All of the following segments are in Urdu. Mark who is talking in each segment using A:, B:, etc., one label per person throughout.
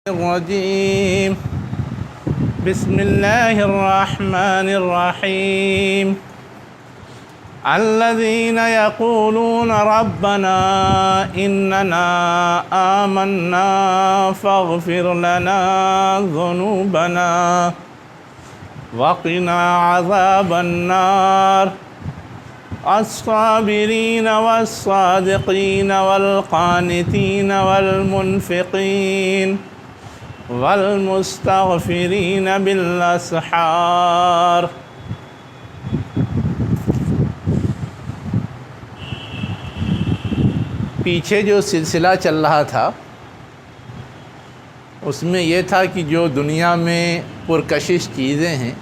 A: الرجيم بسم الله الرحمن الرحيم الذين يقولون ربنا إننا آمنا فاغفر لنا ذنوبنا وقنا عذاب النار الصابرين والصادقين والقانتين والمنفقين والمستغفرين بالأسحار۔ پیچھے جو سلسلہ چل رہا تھا اس میں یہ تھا کہ جو دنیا میں پرکشش چیزیں ہیں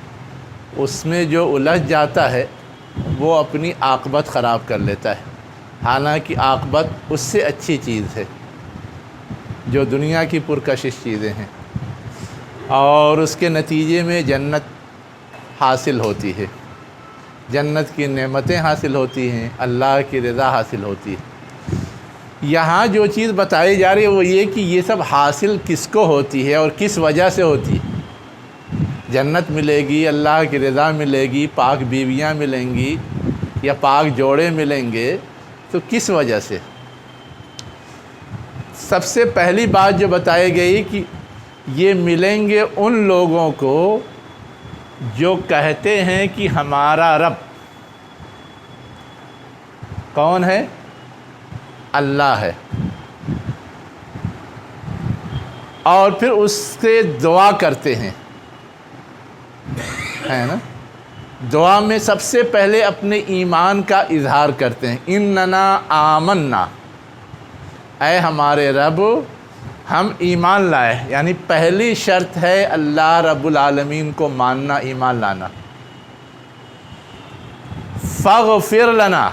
A: اس میں جو الجھ جاتا ہے وہ اپنی عاقبت خراب کر لیتا ہے، حالانکہ عاقبت اس سے اچھی چیز ہے جو دنیا کی پرکشش چیزیں ہیں، اور اس کے نتیجے میں جنت حاصل ہوتی ہے، جنت کی نعمتیں حاصل ہوتی ہیں، اللہ کی رضا حاصل ہوتی ہے۔ یہاں جو چیز بتائی جا رہی ہے وہ یہ کہ یہ سب حاصل کس کو ہوتی ہے اور کس وجہ سے ہوتی ہے۔ جنت ملے گی، اللہ کی رضا ملے گی، پاک بیویاں ملیں گی یا پاک جوڑے ملیں گے، تو کس وجہ سے؟ سب سے پہلی بات جو بتائی گئی کہ یہ ملیں گے ان لوگوں کو جو کہتے ہیں کہ ہمارا رب کون ہے؟ اللہ ہے، اور پھر اس سے دعا کرتے ہیں، ہے نا؟ دعا میں سب سے پہلے اپنے ایمان کا اظہار کرتے ہیں، اننا آمنا، اے ہمارے رب ہم ایمان لائے، یعنی پہلی شرط ہے اللہ رب العالمین کو ماننا، ایمان لانا۔ فاغفر لنا،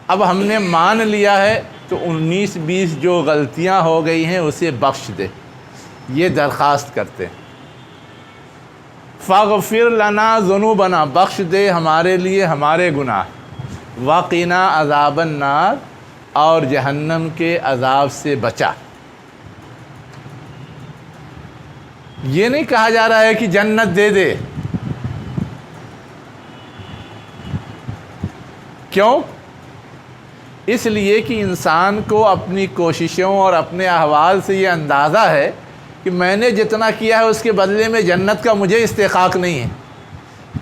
A: اب ہم نے مان لیا ہے تو 19-20 جو غلطیاں ہو گئی ہیں اسے بخش دے، یہ درخواست کرتے ہیں۔ فاغفر لنا ذنوبنا، بخش دے ہمارے لیے ہمارے گناہ، وقنا عذاب النار، اور جہنم کے عذاب سے بچا۔ یہ نہیں کہا جا رہا ہے کہ جنت دے دے، کیوں؟ اس لیے کہ انسان کو اپنی کوششوں اور اپنے احوال سے یہ اندازہ ہے کہ میں نے جتنا کیا ہے اس کے بدلے میں جنت کا مجھے استحقاق نہیں ہے،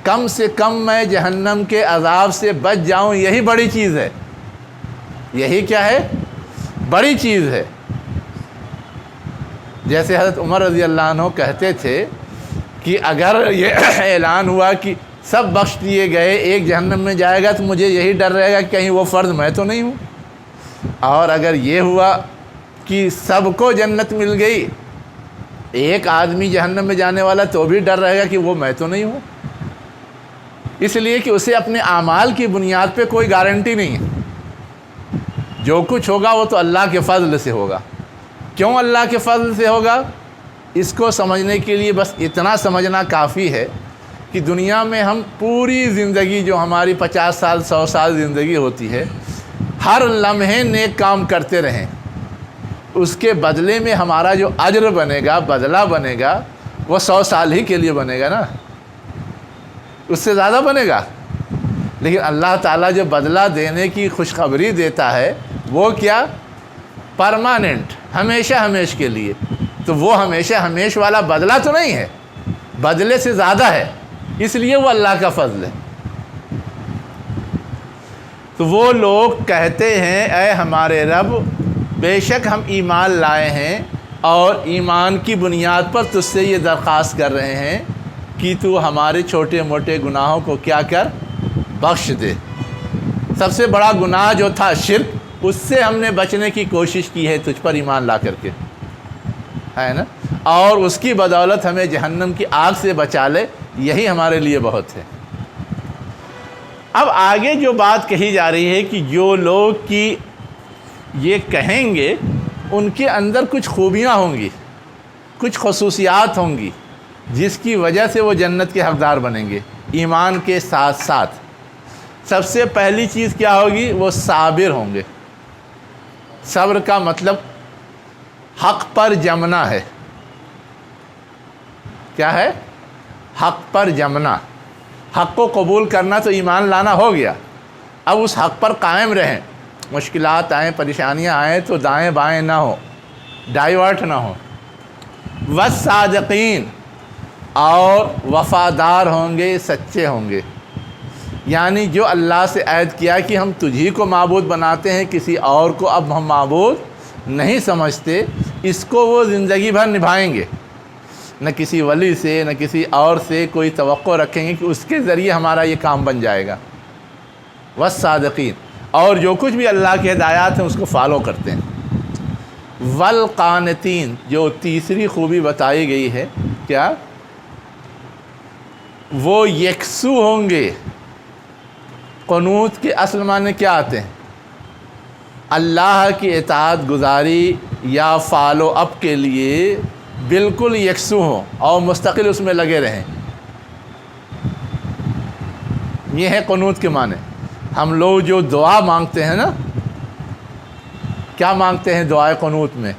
A: کم سے کم میں جہنم کے عذاب سے بچ جاؤں، یہی بڑی چیز ہے۔ یہی کیا ہے؟ بڑی چیز ہے۔ جیسے حضرت عمر رضی اللہ عنہ کہتے تھے کہ اگر یہ اعلان ہوا کہ سب بخش دیے گئے، ایک جہنم میں جائے گا، تو مجھے یہی ڈر رہے گا کہ کہیں وہ فرد میں تو نہیں ہوں، اور اگر یہ ہوا کہ سب کو جنت مل گئی، ایک آدمی جہنم میں جانے والا، تو بھی ڈر رہے گا کہ وہ میں تو نہیں ہوں، اس لیے کہ اسے اپنے اعمال کی بنیاد پہ کوئی گارنٹی نہیں ہے۔ جو کچھ ہوگا وہ تو اللہ کے فضل سے ہوگا۔ کیوں اللہ کے فضل سے ہوگا؟ اس کو سمجھنے کے لیے بس اتنا سمجھنا کافی ہے کہ دنیا میں ہم پوری زندگی، جو ہماری 50 سال 100 سال زندگی ہوتی ہے، ہر لمحے نیک کام کرتے رہیں، اس کے بدلے میں ہمارا جو اجر بنے گا، بدلہ بنے گا، وہ 100 سال ہی کے لیے بنے گا نا، اس سے زیادہ بنے گا۔ لیکن اللہ تعالیٰ جو بدلہ دینے کی خوشخبری دیتا ہے وہ کیا؟ پرماننٹ، ہمیشہ ہمیش کے لیے۔ تو وہ ہمیشہ ہمیش والا بدلہ تو نہیں ہے، بدلے سے زیادہ ہے، اس لیے وہ اللہ کا فضل ہے۔ تو وہ لوگ کہتے ہیں اے ہمارے رب، بے شک ہم ایمان لائے ہیں اور ایمان کی بنیاد پر تجھ سے یہ درخواست کر رہے ہیں کہ تو ہمارے چھوٹے موٹے گناہوں کو کیا کر؟ بخش دے۔ سب سے بڑا گناہ جو تھا شرک، اس سے ہم نے بچنے کی کوشش کی ہے تجھ پر ایمان لا کر کے، ہے نا؟ اور اس کی بدولت ہمیں جہنم کی آگ سے بچا لے، یہی ہمارے لیے بہت ہے۔ اب آگے جو بات کہی جا رہی ہے کہ جو لوگ کی یہ کہیں گے ان کے اندر کچھ خوبیاں ہوں گی، کچھ خصوصیات ہوں گی جس کی وجہ سے وہ جنت کے حقدار بنیں گے۔ ایمان کے ساتھ ساتھ سب سے پہلی چیز کیا ہوگی؟ وہ صابر ہوں گے۔ صبر کا مطلب حق پر جمنا ہے. کیا ہے؟ حق پر جمنا. حق کو قبول کرنا تو ایمان لانا ہو گیا. اب اس حق پر قائم رہیں. مشکلات آئیں، پریشانیاں آئیں تو دائیں بائیں نہ ہو، ڈائیورٹ نہ ہو. والصادقین، اور وفادار ہوں گے، سچے ہوں گے. یعنی جو اللہ سے عہد کیا کہ ہم تجھی کو معبود بناتے ہیں، کسی اور کو اب ہم معبود نہیں سمجھتے، اس کو وہ زندگی بھر نبھائیں گے. نہ کسی ولی سے، نہ کسی اور سے کوئی توقع رکھیں گے کہ اس کے ذریعے ہمارا یہ کام بن جائے گا. والصادقین، اور جو کچھ بھی اللہ کے ہدایات ہیں اس کو فالو کرتے ہیں. والقانتین، جو تیسری خوبی بتائی گئی ہے، کیا؟ وہ یکسو ہوں گے. قنوت کے اصل معنی کیا آتے ہیں؟ اللہ کی اطاعت گزاری یا فالو اپ کے لیے بالکل یکسو ہوں اور مستقل اس میں لگے رہیں. یہ ہے قنوت کے معنی. ہم لوگ جو دعا مانگتے ہیں نا، کیا مانگتے ہیں دعائے قنوت میں؟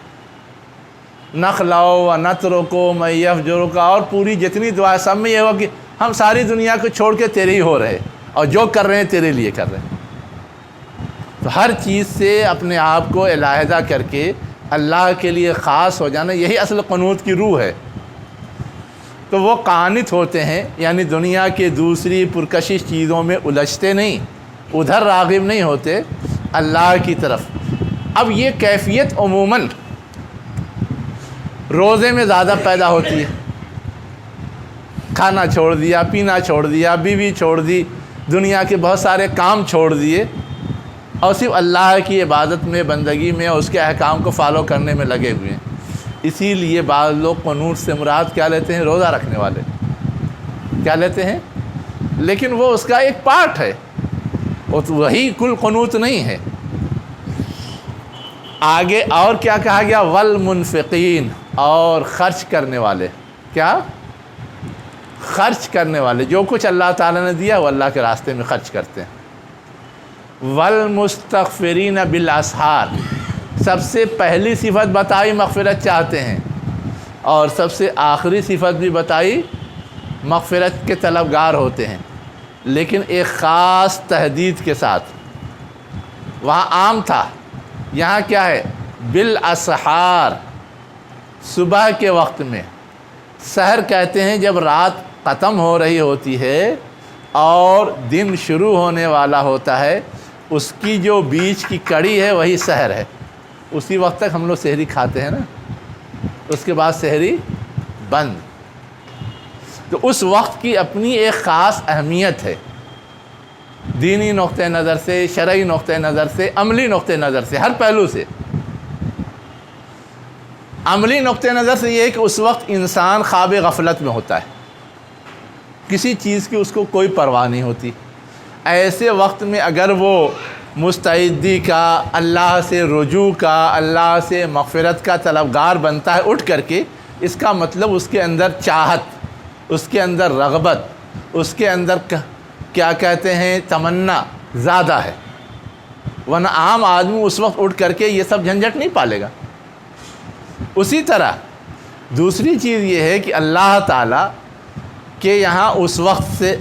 A: نخلو و نترکو من یفجرک، اور پوری جتنی دعائیں سب میں یہ ہو کہ ہم ساری دنیا کو چھوڑ کے تیرے ہی ہو رہے اور جو کر رہے ہیں تیرے لیے کر رہے ہیں. تو ہر چیز سے اپنے آپ کو علیحدہ کر کے اللہ کے لیے خاص ہو جانا، یہی اصل قنوت کی روح ہے. تو وہ قانت ہوتے ہیں، یعنی دنیا کے دوسری پرکشش چیزوں میں الجھتے نہیں، ادھر راغب نہیں ہوتے، اللہ کی طرف. اب یہ کیفیت عموماً روزے میں زیادہ پیدا ہوتی ہے. کھانا چھوڑ دیا، پینا چھوڑ دیا، بیوی چھوڑ دی، دنیا کے بہت سارے کام چھوڑ دیے اور صرف اللہ کی عبادت میں، بندگی میں اور اس کے احکام کو فالو کرنے میں لگے ہوئے ہیں. اسی لیے بعض لوگ قنوت سے مراد کیا لیتے ہیں؟ روزہ رکھنے والے کیا لیتے ہیں؟ لیکن وہ اس کا ایک پارٹ ہے، وہی کل قنوت نہیں ہے. آگے اور کیا کہا گیا؟ والمنفقین، اور خرچ کرنے والے. کیا؟ خرچ کرنے والے. جو کچھ اللہ تعالیٰ نے دیا وہ اللہ کے راستے میں خرچ کرتے ہیں. والمستغفرین بالاسحار، سب سے پہلی صفت بتائی مغفرت چاہتے ہیں، اور سب سے آخری صفت بھی بتائی مغفرت کے طلبگار ہوتے ہیں، لیکن ایک خاص تحدید کے ساتھ. وہاں عام تھا، یہاں کیا ہے؟ بالاسحار، صبح کے وقت میں. سحر کہتے ہیں جب رات ختم ہو رہی ہوتی ہے اور دن شروع ہونے والا ہوتا ہے، اس کی جو بیچ کی کڑی ہے وہی سحر ہے. اسی وقت تک ہم لوگ سحری کھاتے ہیں نا، اس کے بعد سحری بند. تو اس وقت کی اپنی ایک خاص اہمیت ہے، دینی نقطہ نظر سے، شرعی نقطہ نظر سے، عملی نقطہ نظر سے، ہر پہلو سے. عملی نقطہ نظر سے یہ ہے کہ اس وقت انسان خواب غفلت میں ہوتا ہے، کسی چیز کی اس کو کوئی پرواہ نہیں ہوتی. ایسے وقت میں اگر وہ مستعدی کا، اللہ سے رجوع کا، اللہ سے مغفرت کا طلبگار بنتا ہے اٹھ کر کے، اس کا مطلب اس کے اندر چاہت، اس کے اندر رغبت، اس کے اندر کیا کہتے ہیں تمنا زیادہ ہے. ورنہ عام آدمی اس وقت اٹھ کر کے یہ سب جھنجھٹ نہیں پالے گا. اسی طرح دوسری چیز یہ ہے کہ اللہ تعالیٰ کے یہاں اس وقت سے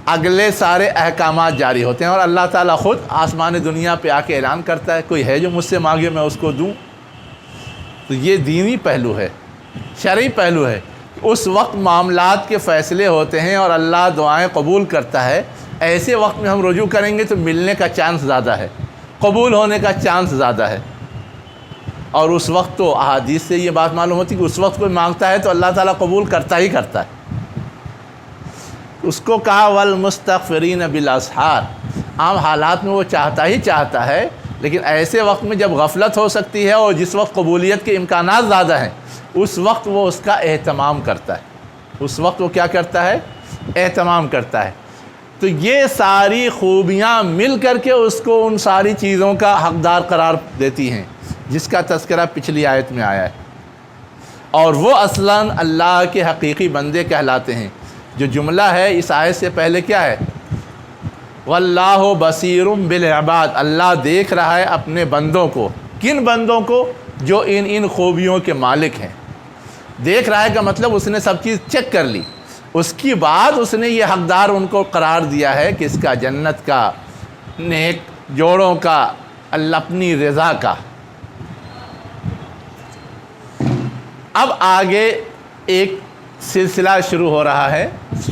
A: اگلے سارے احکامات جاری ہوتے ہیں، اور اللہ تعالیٰ خود آسمان دنیا پہ آ کے اعلان کرتا ہے کوئی ہے جو مجھ سے مانگے میں اس کو دوں. تو یہ دینی پہلو ہے، شرعی پہلو ہے. اس وقت معاملات کے فیصلے ہوتے ہیں اور اللہ دعائیں قبول کرتا ہے. ایسے وقت میں ہم رجوع کریں گے تو ملنے کا چانس زیادہ ہے، قبول ہونے کا چانس زیادہ ہے. اور اس وقت تو احادیث سے یہ بات معلوم ہوتی ہے کہ اس وقت کوئی مانگتا ہے تو اللہ تعالیٰ قبول کرتا ہی کرتا ہے. اس کو کہا والمستغفرین بالاسحار. عام حالات میں وہ چاہتا ہی چاہتا ہے، لیکن ایسے وقت میں جب غفلت ہو سکتی ہے اور جس وقت قبولیت کے امکانات زیادہ ہیں، اس وقت وہ اس کا اہتمام کرتا ہے. اس وقت وہ کیا کرتا ہے؟ اہتمام کرتا ہے. تو یہ ساری خوبیاں مل کر کے اس کو ان ساری چیزوں کا حقدار قرار دیتی ہیں جس کا تذکرہ پچھلی آیت میں آیا ہے. اور وہ اصلاً اللہ کے حقیقی بندے کہلاتے ہیں. جو جملہ ہے اس آیت سے پہلے کیا ہے؟ وَاللَّهُ بَصِيرٌ بِالْعِبَادِ. اللہ دیکھ رہا ہے اپنے بندوں کو. کن بندوں کو؟ جو ان خوبیوں کے مالک ہیں۔ دیکھ رہا ہے کا مطلب اس نے سب چیز چیک کر لی، اس کی بعد اس نے یہ حقدار ان کو قرار دیا ہے کہ اس کا جنت کا، نیک جوڑوں کا، اللہ اپنی رضا کا۔ اب آگے ایک سلسلہ شروع ہو رہا ہے،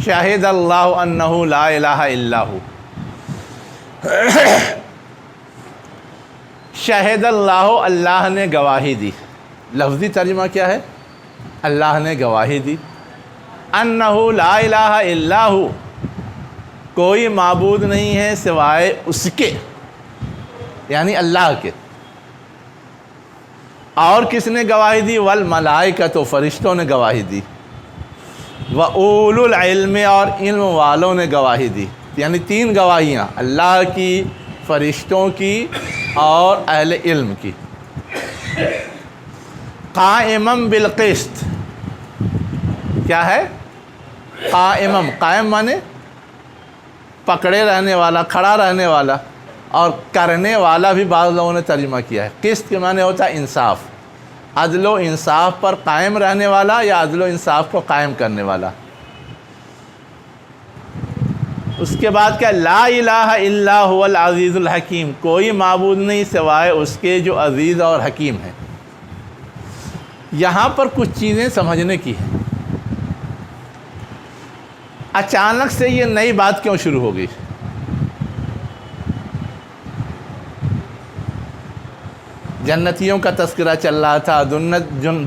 A: شاہد اللہ انہ لا الہ الا ہو۔ شاہد اللہ، اللہ نے گواہی دی۔ لفظی ترجمہ کیا ہے؟ اللہ نے گواہی دی، انہ لا الہ الا ہو، کوئی معبود نہیں ہے سوائے اس کے، یعنی اللہ کے۔ اور کس نے گواہی دی؟ والملائکۃ، فرشتوں نے گواہی دی، وَأُولُو الْعِلْمِ، اور علم والوں نے گواہی دی۔ یعنی 3 گواہیاں، اللہ کی، فرشتوں کی اور اہل علم کی۔ قائمًا بالقسط، کیا ہے؟ قائمًا، قائم مانے پکڑے رہنے والا، کھڑا رہنے والا، اور کرنے والا بھی بعض لوگوں نے ترجمہ کیا ہے۔ قسط کے معنی ہوتا ہے انصاف، عدل و انصاف پر قائم رہنے والا یا عدل و انصاف کو قائم کرنے والا۔ اس کے بعد کیا؟ لا الہ الا هو العزیز الحکیم، کوئی معبود نہیں سوائے اس کے جو عزیز اور حکیم ہے۔ یہاں پر کچھ چیزیں سمجھنے کی ہیں۔ اچانک سے یہ نئی بات کیوں شروع ہو گئی؟ جنتیوں کا تذکرہ چل رہا تھا،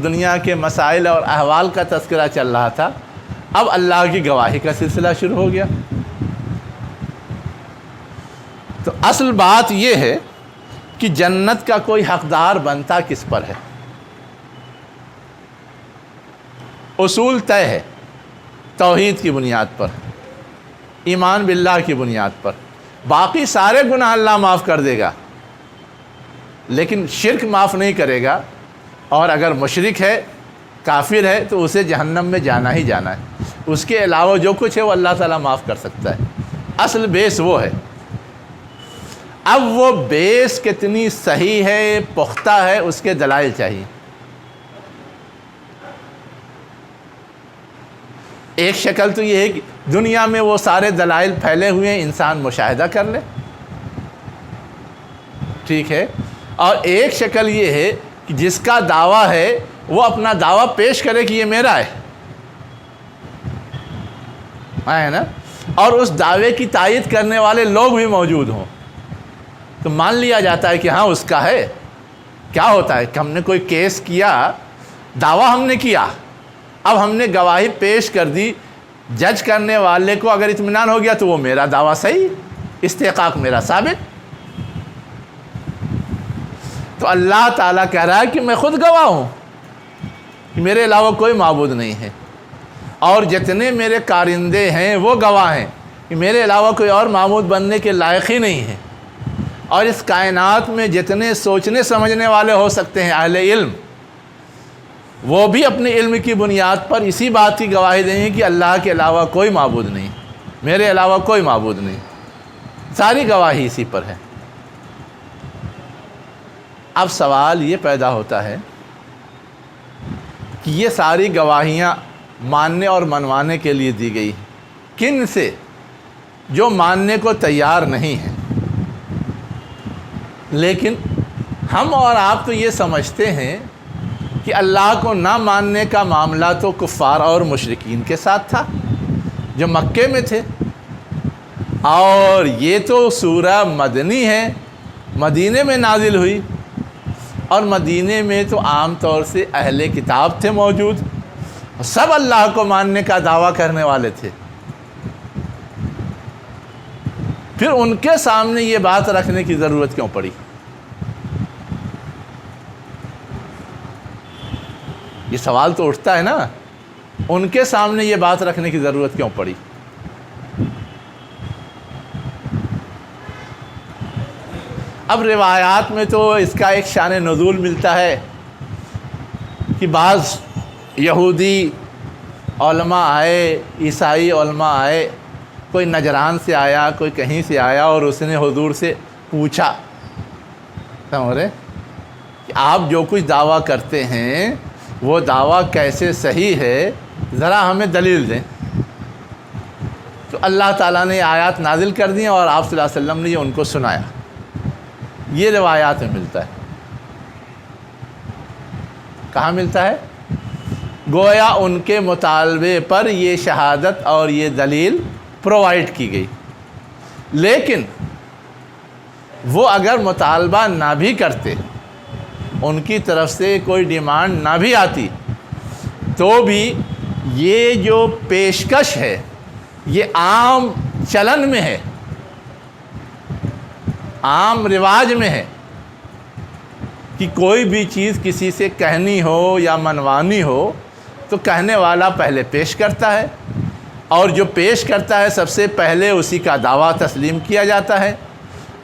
A: دنیا کے مسائل اور احوال کا تذکرہ چل رہا تھا، اب اللہ کی گواہی کا سلسلہ شروع ہو گیا۔ تو اصل بات یہ ہے کہ جنت کا کوئی حقدار بنتا کس پر ہے؟ اصول طے ہے، توحید کی بنیاد پر، ایمان باللہ کی بنیاد پر۔ باقی سارے گناہ اللہ معاف کر دے گا، لیکن شرک معاف نہیں کرے گا، اور اگر مشرک ہے، کافر ہے، تو اسے جہنم میں جانا ہی جانا ہے۔ اس کے علاوہ جو کچھ ہے وہ اللہ تعالیٰ معاف کر سکتا ہے۔ اصل بیس وہ ہے۔ اب وہ بیس کتنی صحیح ہے، پختہ ہے، اس کے دلائل چاہیے۔ ایک شکل تو یہ ہے کہ دنیا میں وہ سارے دلائل پھیلے ہوئے ہیں، انسان مشاہدہ کر لے، ٹھیک ہے۔ اور ایک شکل یہ ہے کہ جس کا دعویٰ ہے وہ اپنا دعویٰ پیش کرے کہ یہ میرا ہے نا، اور اس دعوے کی تائید کرنے والے لوگ بھی موجود ہوں، تو مان لیا جاتا ہے کہ ہاں اس کا ہے۔ کیا ہوتا ہے کہ ہم نے کوئی کیس کیا، دعویٰ ہم نے کیا، اب ہم نے گواہی پیش کر دی، جج کرنے والے کو اگر اطمینان ہو گیا تو وہ میرا دعویٰ صحیح، استحقاق میرا ثابت۔ تو اللہ تعالیٰ کہہ رہا ہے کہ میں خود گواہ ہوں کہ میرے علاوہ کوئی معبود نہیں ہے، اور جتنے میرے کارندے ہیں وہ گواہ ہیں کہ میرے علاوہ کوئی اور معبود بننے کے لائق ہی نہیں ہے۔ اور اس کائنات میں جتنے سوچنے سمجھنے والے ہو سکتے ہیں، اہل علم، وہ بھی اپنے علم کی بنیاد پر اسی بات کی گواہی دیں گے کہ اللہ کے علاوہ کوئی معبود نہیں، میرے علاوہ کوئی معبود نہیں۔ ساری گواہی اسی پر ہے۔ اب سوال یہ پیدا ہوتا ہے کہ یہ ساری گواہیاں ماننے اور منوانے کے لیے دی گئی، کن سے؟ جو ماننے کو تیار نہیں ہیں۔ لیکن ہم اور آپ تو یہ سمجھتے ہیں کہ اللہ کو نہ ماننے کا معاملہ تو کفار اور مشرکین کے ساتھ تھا جو مکے میں تھے، اور یہ تو سورہ مدنی ہے، مدینے میں نازل ہوئی، اور مدینے میں تو عام طور سے اہل کتاب تھے موجود، سب اللہ کو ماننے کا دعویٰ کرنے والے تھے۔ پھر ان کے سامنے یہ بات رکھنے کی ضرورت کیوں پڑی؟ یہ سوال تو اٹھتا ہے نا، ان کے سامنے یہ بات رکھنے کی ضرورت کیوں پڑی؟ اب روایات میں تو اس کا ایک شان نزول ملتا ہے کہ بعض یہودی علماء آئے، عیسائی علماء آئے، کوئی نجران سے آیا، کوئی کہیں سے آیا، اور اس نے حضور سے پوچھا، سمجھ رہے؟ کہ آپ جو کچھ دعویٰ کرتے ہیں وہ دعویٰ کیسے صحیح ہے، ذرا ہمیں دلیل دیں۔ تو اللہ تعالیٰ نے آیات نازل کر دیں اور آپ صلی اللہ علیہ وسلم نے یہ ان کو سنایا۔ یہ روایات میں ملتا ہے۔ کہاں ملتا ہے؟ گویا ان کے مطالبے پر یہ شہادت اور یہ دلیل پرووائڈ کی گئی، لیکن وہ اگر مطالبہ نہ بھی کرتے، ان کی طرف سے کوئی ڈیمانڈ نہ بھی آتی، تو بھی یہ جو پیشکش ہے یہ عام چلن میں ہے، عام رواج میں ہے کہ کوئی بھی چیز کسی سے کہنی ہو یا منوانی ہو تو کہنے والا پہلے پیش کرتا ہے، اور جو پیش کرتا ہے سب سے پہلے اسی کا دعویٰ تسلیم کیا جاتا ہے،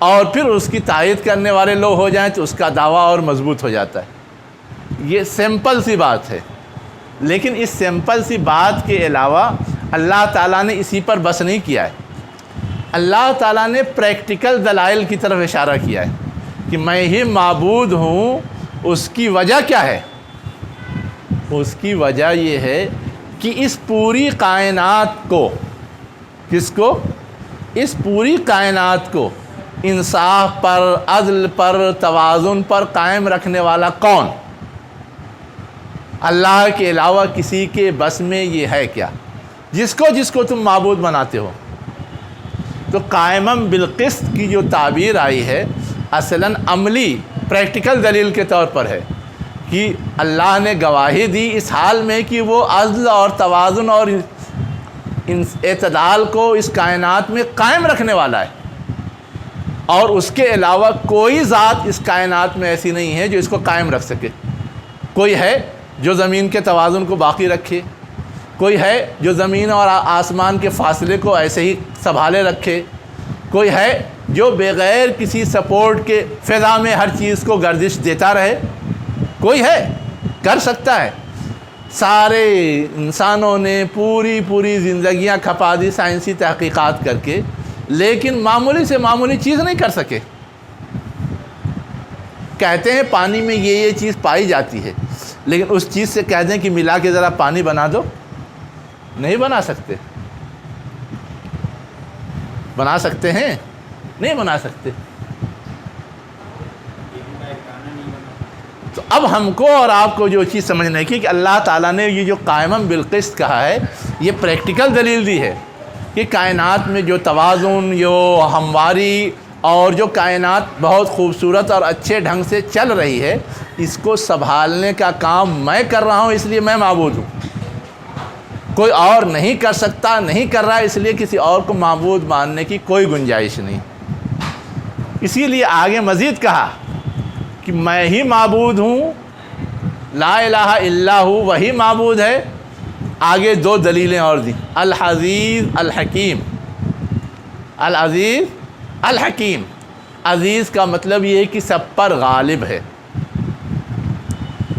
A: اور پھر اس کی تائید کرنے والے لوگ ہو جائیں تو اس کا دعویٰ اور مضبوط ہو جاتا ہے۔ یہ سمپل سی بات ہے، لیکن اس سمپل سی بات کے علاوہ اللہ تعالیٰ نے اسی پر بس نہیں کیا ہے۔ اللہ تعالیٰ نے پریکٹیکل دلائل کی طرف اشارہ کیا ہے کہ میں ہی معبود ہوں۔ اس کی وجہ کیا ہے؟ اس کی وجہ یہ ہے کہ اس پوری کائنات کو، کس کو؟ اس پوری کائنات کو انصاف پر، عدل پر، توازن پر قائم رکھنے والا کون؟ اللہ کے علاوہ کسی کے بس میں یہ ہے کیا؟ جس کو تم معبود بناتے ہو۔ تو قائمم بالقسط کی جو تعبیر آئی ہے اصلاً عملی پریکٹیکل دلیل کے طور پر ہے کہ اللہ نے گواہی دی اس حال میں کہ وہ عدل اور توازن اور اعتدال کو اس کائنات میں قائم رکھنے والا ہے، اور اس کے علاوہ کوئی ذات اس کائنات میں ایسی نہیں ہے جو اس کو قائم رکھ سکے۔ کوئی ہے جو زمین کے توازن کو باقی رکھے، کوئی ہے جو زمین اور آسمان کے فاصلے کو ایسے ہی سنبھالے رکھے، کوئی ہے جو بغیر کسی سپورٹ کے فضا میں ہر چیز کو گردش دیتا رہے، کوئی ہے کر سکتا ہے۔ سارے انسانوں نے پوری زندگیاں کھپا دی سائنسی تحقیقات کر کے، لیکن معمولی سے معمولی چیز نہیں کر سکے۔ کہتے ہیں پانی میں یہ چیز پائی جاتی ہے، لیکن اس چیز سے کہہ دیں کہ ملا کے ذرا پانی بنا دو، نہیں بنا سکتے۔ بنا سکتے ہیں؟ نہیں بنا سکتے۔ تو اب ہم کو اور آپ کو جو چیز سمجھنے کی کہ اللہ تعالیٰ نے یہ جو قائمم بالقسط کہا ہے یہ پریکٹیکل دلیل دی ہے کہ کائنات میں جو توازن، جو ہمواری اور جو کائنات بہت خوبصورت اور اچھے ڈھنگ سے چل رہی ہے، اس کو سنبھالنے کا کام میں کر رہا ہوں، اس لیے میں معبود ہوں۔ کوئی اور نہیں کر سکتا، نہیں کر رہا، اس لیے کسی اور کو معبود ماننے کی کوئی گنجائش نہیں۔ اسی لیے آگے مزید کہا کہ میں ہی معبود ہوں، لا الہ الا ہوں، وہی معبود ہے۔ آگے دو دلیلیں اور دیں، العزیز الحکیم۔ العزیز الحکیم، عزیز کا مطلب یہ ہے کہ سب پر غالب ہے،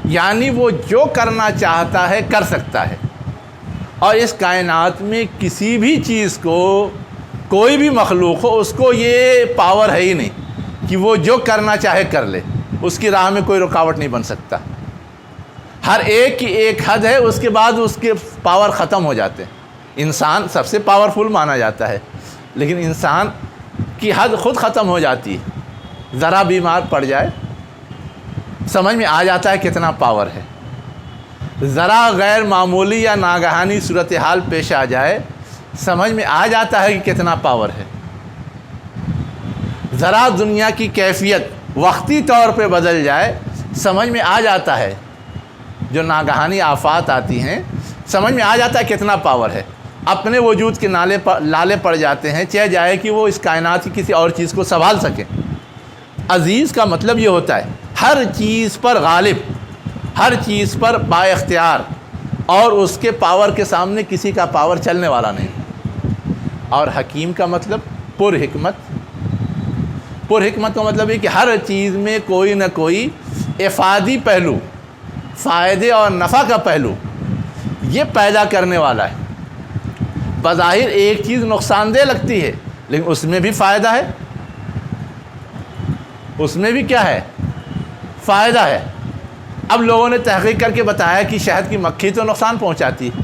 A: یعنی وہ جو کرنا چاہتا ہے کر سکتا ہے، اور اس کائنات میں کسی بھی چیز کو، کوئی بھی مخلوق ہو، اس کو یہ پاور ہے ہی نہیں کہ وہ جو کرنا چاہے کر لے، اس کی راہ میں کوئی رکاوٹ نہیں بن سکتا۔ ہر ایک کی ایک حد ہے، اس کے بعد اس کے پاور ختم ہو جاتے ہیں۔ انسان سب سے پاورفل مانا جاتا ہے، لیکن انسان کی حد خود ختم ہو جاتی ہے۔ ذرا بیمار پڑ جائے سمجھ میں آ جاتا ہے کتنا پاور ہے، ذرا غیر معمولی یا ناگہانی صورتحال پیش آ جائے سمجھ میں آ جاتا ہے کہ کتنا پاور ہے، ذرا دنیا کی کیفیت وقتی طور پہ بدل جائے سمجھ میں آ جاتا ہے، جو ناگہانی آفات آتی ہیں سمجھ میں آ جاتا ہے کتنا پاور ہے۔ اپنے وجود کے لالے پڑ جاتے ہیں، چاہے جائے کہ وہ اس کائنات کی کسی اور چیز کو سنبھال سکیں۔ عزیز کا مطلب یہ ہوتا ہے ہر چیز پر غالب، ہر چیز پر با اختیار، اور اس کے پاور کے سامنے کسی کا پاور چلنے والا نہیں۔ اور حکیم کا مطلب پر حکمت۔ پر حکمت کا مطلب یہ کہ ہر چیز میں کوئی نہ کوئی افادی پہلو، فائدے اور نفع کا پہلو یہ پیدا کرنے والا ہے۔ بظاہر ایک چیز نقصان دہ لگتی ہے، لیکن اس میں بھی فائدہ ہے، اس میں بھی کیا ہے؟ فائدہ ہے۔ اب لوگوں نے تحقیق کر کے بتایا کہ شہد کی مکھی تو نقصان پہنچاتی ہے،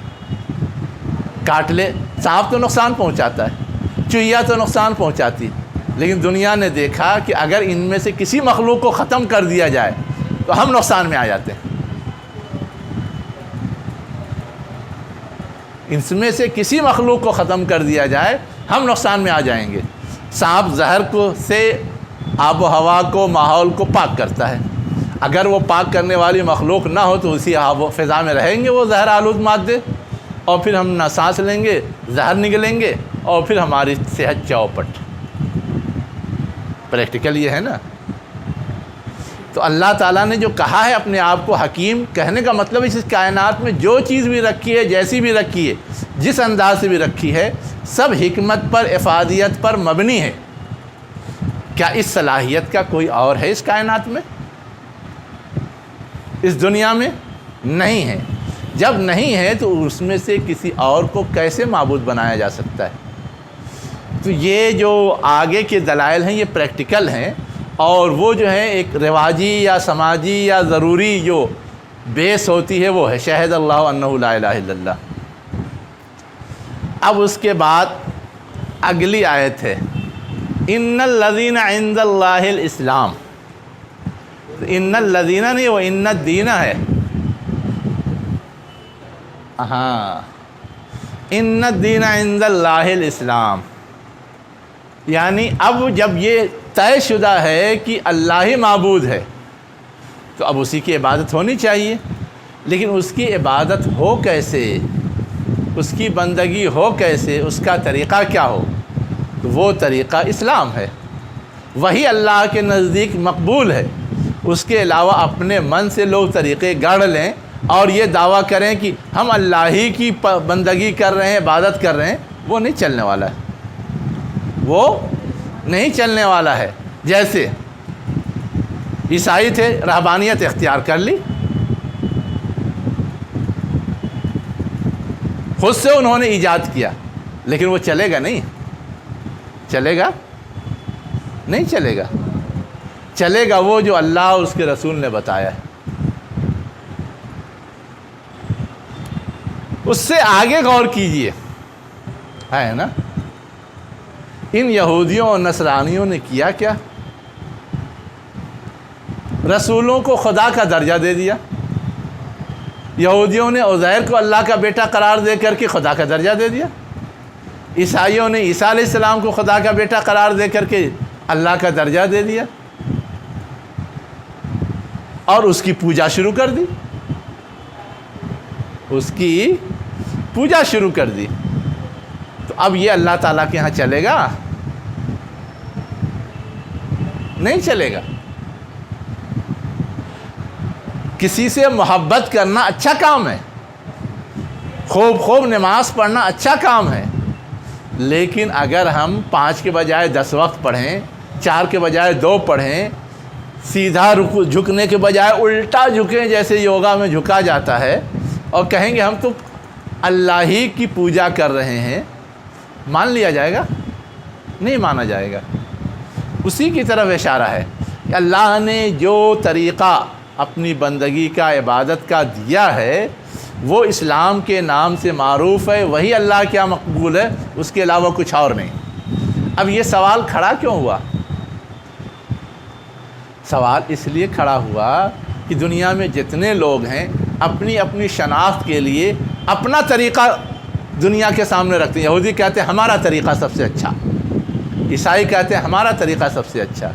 A: کاٹ لے، سانپ تو نقصان پہنچاتا ہے، چوہیا تو نقصان پہنچاتی ہے، لیکن دنیا نے دیکھا کہ اگر ان میں سے کسی مخلوق کو ختم کر دیا جائے تو ہم نقصان میں آ جاتے ہیں۔ ان میں سے کسی مخلوق کو ختم کر دیا جائے ہم نقصان میں آ جائیں گے۔ سانپ زہر کو سے آب و ہوا کو، ماحول کو پاک کرتا ہے، اگر وہ پاک کرنے والی مخلوق نہ ہو تو اسی آب و فضا میں رہیں گے وہ زہر آلود مادے، اور پھر ہم نہ سانس لیں گے، زہر نگلیں گے، اور پھر ہماری صحت چوپٹ۔ پریکٹیکل یہ ہے نا۔ تو اللہ تعالیٰ نے جو کہا ہے اپنے آپ کو حکیم، کہنے کا مطلب اس کائنات میں جو چیز بھی رکھی ہے، جیسی بھی رکھی ہے، جس انداز سے بھی رکھی ہے، سب حکمت پر، افادیت پر مبنی ہے۔ کیا اس صلاحیت کا کوئی اور ہے اس کائنات میں، اس دنیا میں؟ نہیں ہے۔ جب نہیں ہے تو اس میں سے کسی اور کو کیسے معبود بنایا جا سکتا ہے؟ تو یہ جو آگے کے دلائل ہیں یہ پریکٹیکل ہیں، اور وہ جو ہے ایک رواجی یا سماجی یا ضروری جو بیس ہوتی ہے وہ ہے شہد اللہ انہ لا الہ الا اللہ۔ اب اس کے بعد اگلی آیت ہے ان الذین عند اللہ الاسلام۔ ان الذین نہیں، وہ ان الدین ہے۔ ہاں، ان الدین عند اللہ الاسلام، یعنی اب جب یہ طے شدہ ہے کہ اللہ ہی معبود ہے تو اب اسی کی عبادت ہونی چاہیے، لیکن اس کی عبادت ہو کیسے، اس کی بندگی ہو کیسے، اس کا طریقہ کیا ہو؟ تو وہ طریقہ اسلام ہے، وہی اللہ کے نزدیک مقبول ہے۔ اس کے علاوہ اپنے من سے لوگ طریقے گڑھ لیں اور یہ دعویٰ کریں کہ ہم اللہ ہی کی بندگی کر رہے ہیں، عبادت کر رہے ہیں، وہ نہیں چلنے والا ہے، وہ نہیں چلنے والا ہے۔ جیسے عیسائی تھے، رہبانیت اختیار کر لی، خود سے انہوں نے ایجاد کیا، لیکن وہ چلے گا نہیں، چلے گا نہیں، چلے گا، چلے گا وہ جو اللہ اور اس کے رسول نے بتایا ہے۔ اس سے آگے غور کیجئے، ہے نا، ان یہودیوں اور نصرانیوں نے کیا کیا؟ رسولوں کو خدا کا درجہ دے دیا۔ یہودیوں نے عزیر کو اللہ کا بیٹا قرار دے کر کے خدا کا درجہ دے دیا، عیسائیوں نے عیسیٰ علیہ السلام کو خدا کا بیٹا قرار دے کر کے اللہ کا درجہ دے دیا، اور اس کی پوجا شروع کر دی، اس کی پوجا شروع کر دی۔ تو اب یہ اللہ تعالیٰ کے ہاں چلے گا؟ نہیں چلے گا۔ کسی سے محبت کرنا اچھا کام ہے، خوب نماز پڑھنا اچھا کام ہے، لیکن اگر ہم 5 کے بجائے 10 وقت پڑھیں، 4 کے بجائے 2 پڑھیں، سیدھا جھکنے کے بجائے الٹا جھکیں جیسے یوگا میں جھکا جاتا ہے، اور کہیں گے ہم تو اللہ ہی کی پوجا کر رہے ہیں، مان لیا جائے گا؟ نہیں مانا جائے گا۔ اسی کی طرف اشارہ ہے کہ اللہ نے جو طریقہ اپنی بندگی کا، عبادت کا دیا ہے وہ اسلام کے نام سے معروف ہے، وہی اللہ کیا مقبول ہے، اس کے علاوہ کچھ اور نہیں۔ اب یہ سوال کھڑا کیوں ہوا؟ سوال اس لیے کھڑا ہوا کہ دنیا میں جتنے لوگ ہیں اپنی اپنی شناخت کے لیے اپنا طریقہ دنیا کے سامنے رکھتے ہیں۔ یہودی کہتے ہیں ہمارا طریقہ سب سے اچھا، عیسائی کہتے ہیں ہمارا طریقہ سب سے اچھا،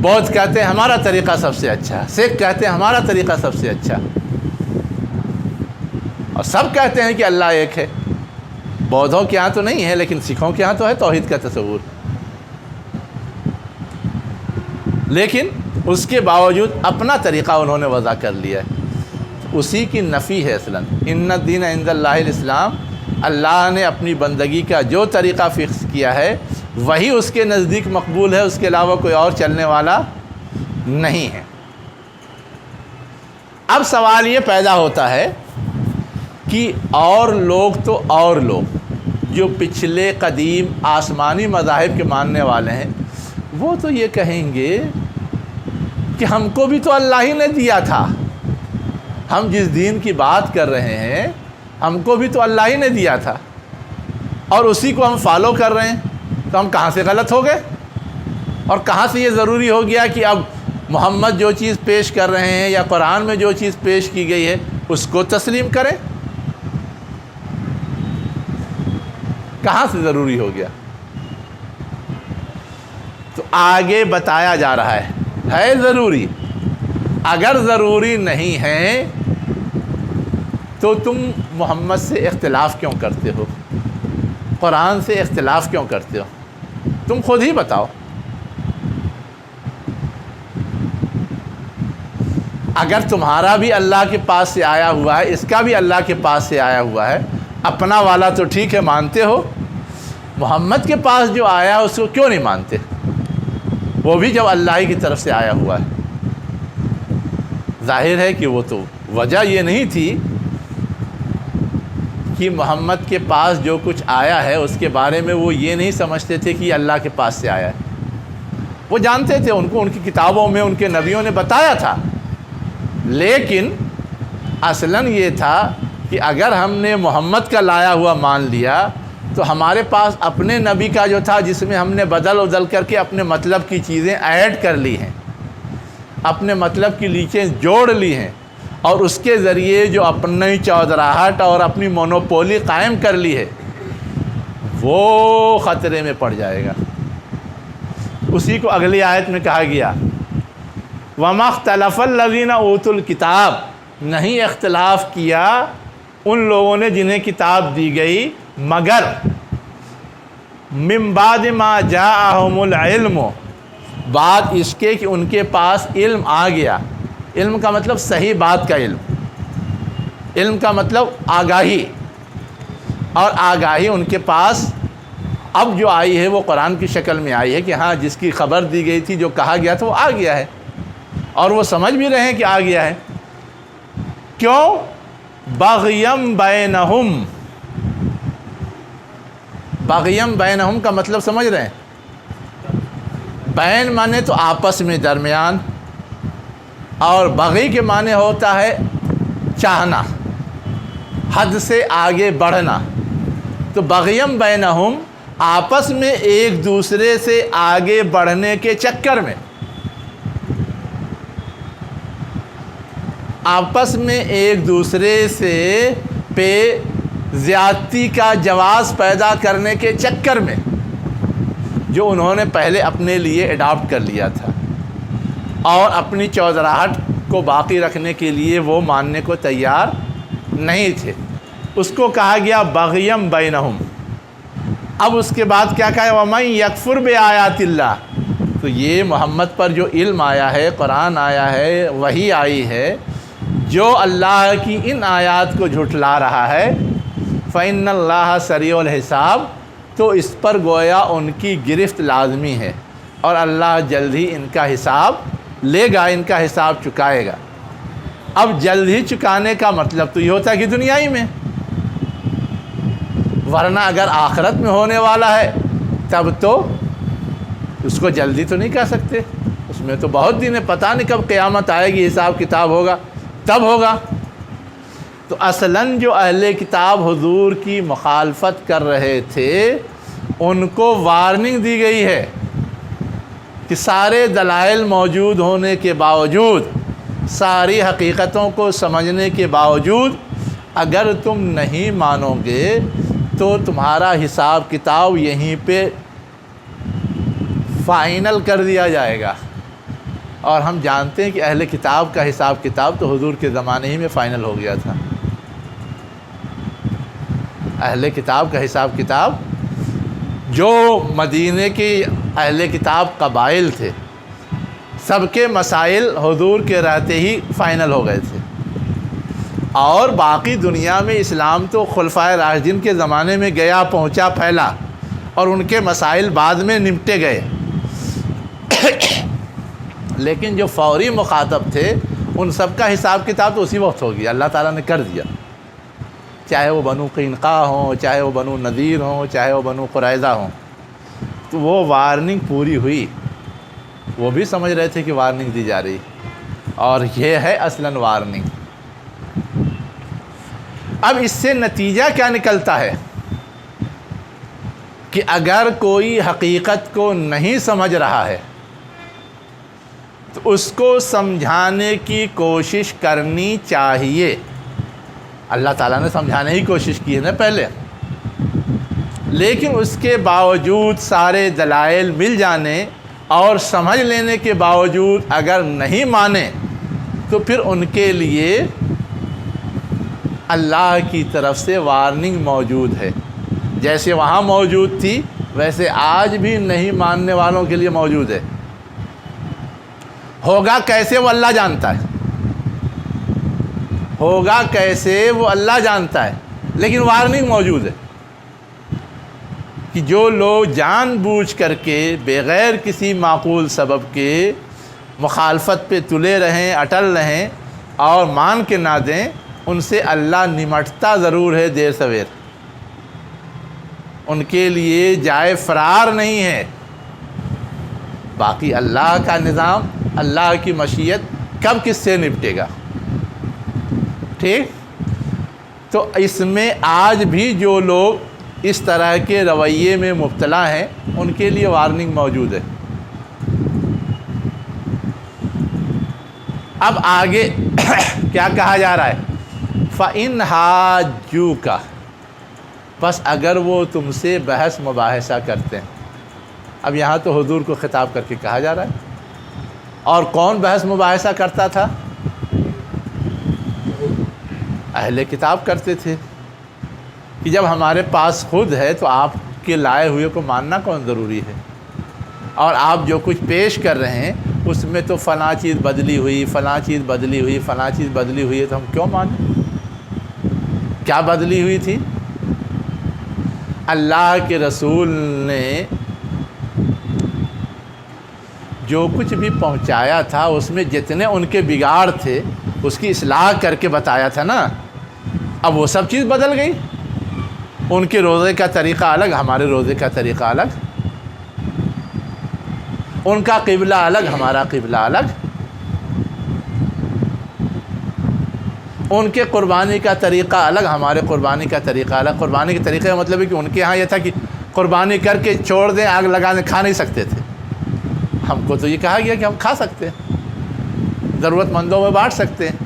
A: بودھ کہتے ہیں ہمارا طریقہ سب سے اچھا، سکھ کہتے ہیں ہمارا طریقہ سب سے اچھا، اور سب کہتے ہیں کہ اللہ ایک ہے۔ بودھوں کے ہاں تو نہیں ہے، لیکن سکھوں کے ہاں تو ہے توحید کا تصور، لیکن اس کے باوجود اپنا طریقہ انہوں نے وضع کر لیا ہے۔ اسی کی نفی ہے اصلاً، ان الدین عند اللہ الاسلام، اللہ نے اپنی بندگی کا جو طریقہ فکس کیا ہے وہی اس کے نزدیک مقبول ہے، اس کے علاوہ کوئی اور چلنے والا نہیں ہے۔ اب سوال یہ پیدا ہوتا ہے کہ اور لوگ تو اور لوگ جو پچھلے قدیم آسمانی مذاہب کے ماننے والے ہیں وہ تو یہ کہیں گے کہ ہم کو بھی تو اللہ ہی نے دیا تھا، ہم جس دین کی بات کر رہے ہیں ہم کو بھی تو اللہ ہی نے دیا تھا، اور اسی کو ہم فالو کر رہے ہیں، تو ہم کہاں سے غلط ہو گئے؟ اور کہاں سے یہ ضروری ہو گیا کہ اب محمد جو چیز پیش کر رہے ہیں یا قرآن میں جو چیز پیش کی گئی ہے اس کو تسلیم کریں؟ کہاں سے ضروری ہو گیا؟ تو آگے بتایا جا رہا ہے ضروری۔ اگر ضروری نہیں ہے تو تم محمد سے اختلاف کیوں کرتے ہو؟ قرآن سے اختلاف کیوں کرتے ہو؟ تم خود ہی بتاؤ۔ اگر تمہارا بھی اللہ کے پاس سے آیا ہوا ہے، اس کا بھی اللہ کے پاس سے آیا ہوا ہے، اپنا والا تو ٹھیک ہے مانتے ہو، محمد کے پاس جو آیا اس کو کیوں نہیں مانتے؟ وہ بھی جب اللہ ہی کی طرف سے آیا ہوا ہے۔ ظاہر ہے کہ وہ تو وجہ یہ نہیں تھی کہ محمد کے پاس جو کچھ آیا ہے اس کے بارے میں وہ یہ نہیں سمجھتے تھے کہ یہ اللہ کے پاس سے آیا ہے۔ وہ جانتے تھے، ان کو ان کی کتابوں میں ان کے نبیوں نے بتایا تھا، لیکن اصلاً یہ تھا کہ اگر ہم نے محمد کا لایا ہوا مان لیا تو ہمارے پاس اپنے نبی کا جو تھا جس میں ہم نے بدل کر کے اپنے مطلب کی چیزیں ایڈ کر لی ہیں، اپنے مطلب کی لیچیں جوڑ لی ہیں، اور اس کے ذریعے جو اپنی چودراہٹ اور اپنی مونوپولی قائم کر لی ہے وہ خطرے میں پڑ جائے گا۔ اسی کو اگلی آیت میں کہا گیا وَمَا اخْتَلَفَ الَّذِينَ أُوتُوا الْكِتَابَ، نہیں اختلاف کیا ان لوگوں نے جنہیں کتاب دی گئی مگر مِن بَعْدِ مَا جَاءَهُمُ الْعِلْمُ، بعد اس کے کہ ان کے پاس علم آ گیا۔ علم کا مطلب صحیح بات کا علم، علم کا مطلب آگاہی، اور آگاہی ان کے پاس اب جو آئی ہے وہ قرآن کی شکل میں آئی ہے کہ ہاں جس کی خبر دی گئی تھی، جو کہا گیا تھا وہ آ گیا ہے، اور وہ سمجھ بھی رہے ہیں کہ آ گیا ہے۔ کیوں؟ بغیم بینہم، بغیم بینہم کا مطلب سمجھ رہے ہیں؟ بین مانے تو آپس میں درمیان، اور بغی کے معنی ہوتا ہے چاہنا، حد سے آگے بڑھنا۔ تو بغیم بینہم آپس میں ایک دوسرے سے آگے بڑھنے کے چکر میں، آپس میں ایک دوسرے سے پہ زیادتی کا جواز پیدا کرنے کے چکر میں، جو انہوں نے پہلے اپنے لیے اڈاپٹ کر لیا تھا اور اپنی چودراہٹ کو باقی رکھنے کے لیے وہ ماننے کو تیار نہیں تھے، اس کو کہا گیا بغیم بینہم۔ اب اس کے بعد کیا کہا ہے وَمَن یکفر بِآیاتِ اللہ، تو یہ محمد پر جو علم آیا ہے، قرآن آیا ہے، وحی آئی ہے، جو اللہ کی ان آیات کو جھٹلا رہا ہے، فَإِنَّ اللَّهَ سَرِيعُ الْحِسَابِ، تو اس پر گویا ان کی گرفت لازمی ہے، اور اللہ جلد ہی ان کا حساب لے گا، ان کا حساب چکائے گا۔ اب جلد ہی چکانے کا مطلب تو یہ ہوتا ہے کہ دنیائی میں، ورنہ اگر آخرت میں ہونے والا ہے تب تو اس کو جلدی تو نہیں کہہ سکتے، اس میں تو بہت دن ہے، پتہ نہیں کب قیامت آئے گی، حساب کتاب ہوگا تب ہوگا۔ تو اصلاً جو اہل کتاب حضور کی مخالفت کر رہے تھے ان کو وارننگ دی گئی ہے کہ سارے دلائل موجود ہونے کے باوجود، ساری حقیقتوں کو سمجھنے کے باوجود اگر تم نہیں مانو گے تو تمہارا حساب کتاب یہیں پہ فائنل کر دیا جائے گا۔ اور ہم جانتے ہیں کہ اہل کتاب کا حساب کتاب تو حضور کے زمانے ہی میں فائنل ہو گیا تھا۔ اہل کتاب کا حساب کتاب، جو مدینے کی اہل کتاب قبائل تھے، سب کے مسائل حضور کے رہتے ہی فائنل ہو گئے تھے، اور باقی دنیا میں اسلام تو خلفائے راشدین کے زمانے میں گیا، پہنچا، پھیلا، اور ان کے مسائل بعد میں نمٹے گئے، لیکن جو فوری مخاطب تھے ان سب کا حساب کتاب تو اسی وقت ہو گیا، اللہ تعالیٰ نے کر دیا، چاہے وہ بنو قینقاع ہوں، چاہے وہ بنو نذیر ہوں، چاہے وہ بنو قریظہ ہوں، تو وہ وارننگ پوری ہوئی۔ وہ بھی سمجھ رہے تھے کہ وارننگ دی جا رہی، اور یہ ہے اصلاً وارننگ۔ اب اس سے نتیجہ کیا نکلتا ہے کہ اگر کوئی حقیقت کو نہیں سمجھ رہا ہے تو اس کو سمجھانے کی کوشش کرنی چاہیے۔ اللہ تعالیٰ نے سمجھانے کی کوشش کی ہے نا پہلے، لیکن اس کے باوجود سارے دلائل مل جانے اور سمجھ لینے کے باوجود اگر نہیں مانے تو پھر ان کے لیے اللہ کی طرف سے وارننگ موجود ہے۔ جیسے وہاں موجود تھی ویسے آج بھی نہیں ماننے والوں کے لیے موجود ہے۔ ہوگا کیسے وہ اللہ جانتا ہے، ہوگا کیسے وہ اللہ جانتا ہے، لیکن وارننگ موجود ہے کہ جو لوگ جان بوجھ کر کے بغیر کسی معقول سبب کے مخالفت پہ تلے رہیں، اٹل رہیں اور مان کے نہ دیں، ان سے اللہ نمٹتا ضرور ہے دیر سویر، ان کے لیے جائے فرار نہیں ہے۔ باقی اللہ کا نظام، اللہ کی مشیت کب کس سے نپٹے گا، ٹھیک؟ تو اس میں آج بھی جو لوگ اس طرح کے رویے میں مبتلا ہیں ان کے لیے وارننگ موجود ہے۔ اب آگے کیا کہا جا رہا ہے؟ فَإِنْ حَاجُّوكَ، بس اگر وہ تم سے بحث مباحثہ کرتے ہیں۔ اب یہاں تو حضور کو خطاب کر کے کہا جا رہا ہے، اور کون بحث مباحثہ کرتا تھا؟ اہل کتاب کرتے تھے کہ جب ہمارے پاس خود ہے تو آپ کے لائے ہوئے کو ماننا کون ضروری ہے، اور آپ جو کچھ پیش کر رہے ہیں اس میں تو فلاں چیز بدلی ہوئی، فلاں چیز بدلی ہوئی، فلاں چیز بدلی ہوئی ہے، تو ہم کیوں مانیں؟ کیا بدلی ہوئی تھی؟ اللہ کے رسول نے جو کچھ بھی پہنچایا تھا اس میں جتنے ان کے بگاڑ تھے اس کی اصلاح کر کے بتایا تھا نا۔ اب وہ سب چیز بدل گئی، ان کے روزے کا طریقہ الگ، ہمارے روزے کا طریقہ الگ، ان کا قبلہ الگ، ہمارا قبلہ الگ، ان کے قربانی کا طریقہ الگ، ہمارے قربانی کا طریقہ الگ۔ قربانی کے طریقے کا مطلب ہے کہ ان کے ہاں یہ تھا کہ قربانی کر کے چھوڑ دیں، آگ لگا دیں، کھا نہیں سکتے تھے۔ ہم کو تو یہ کہا گیا کہ ہم کھا سکتے ہیں، ضرورت مندوں میں بانٹ سکتے ہیں۔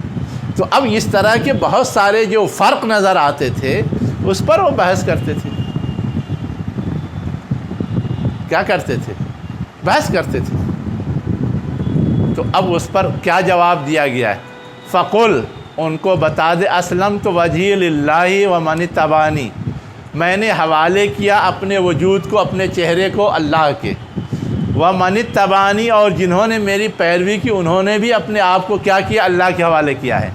A: تو اب اس طرح کے بہت سارے جو فرق نظر آتے تھے اس پر وہ بحث کرتے تھے۔ کیا کرتے تھے؟ بحث کرتے تھے۔ تو اب اس پر کیا جواب دیا گیا ہے؟ فَقُلْ، ان کو بتا دے، اسلمت وجہی للہ ومن اتبعنی، میں نے حوالے کیا اپنے وجود کو، اپنے چہرے کو اللہ کے، ومن اتبعنی، اور جنہوں نے میری پیروی کی انہوں نے بھی اپنے آپ کو کیا کیا؟ اللہ کے حوالے کیا ہے۔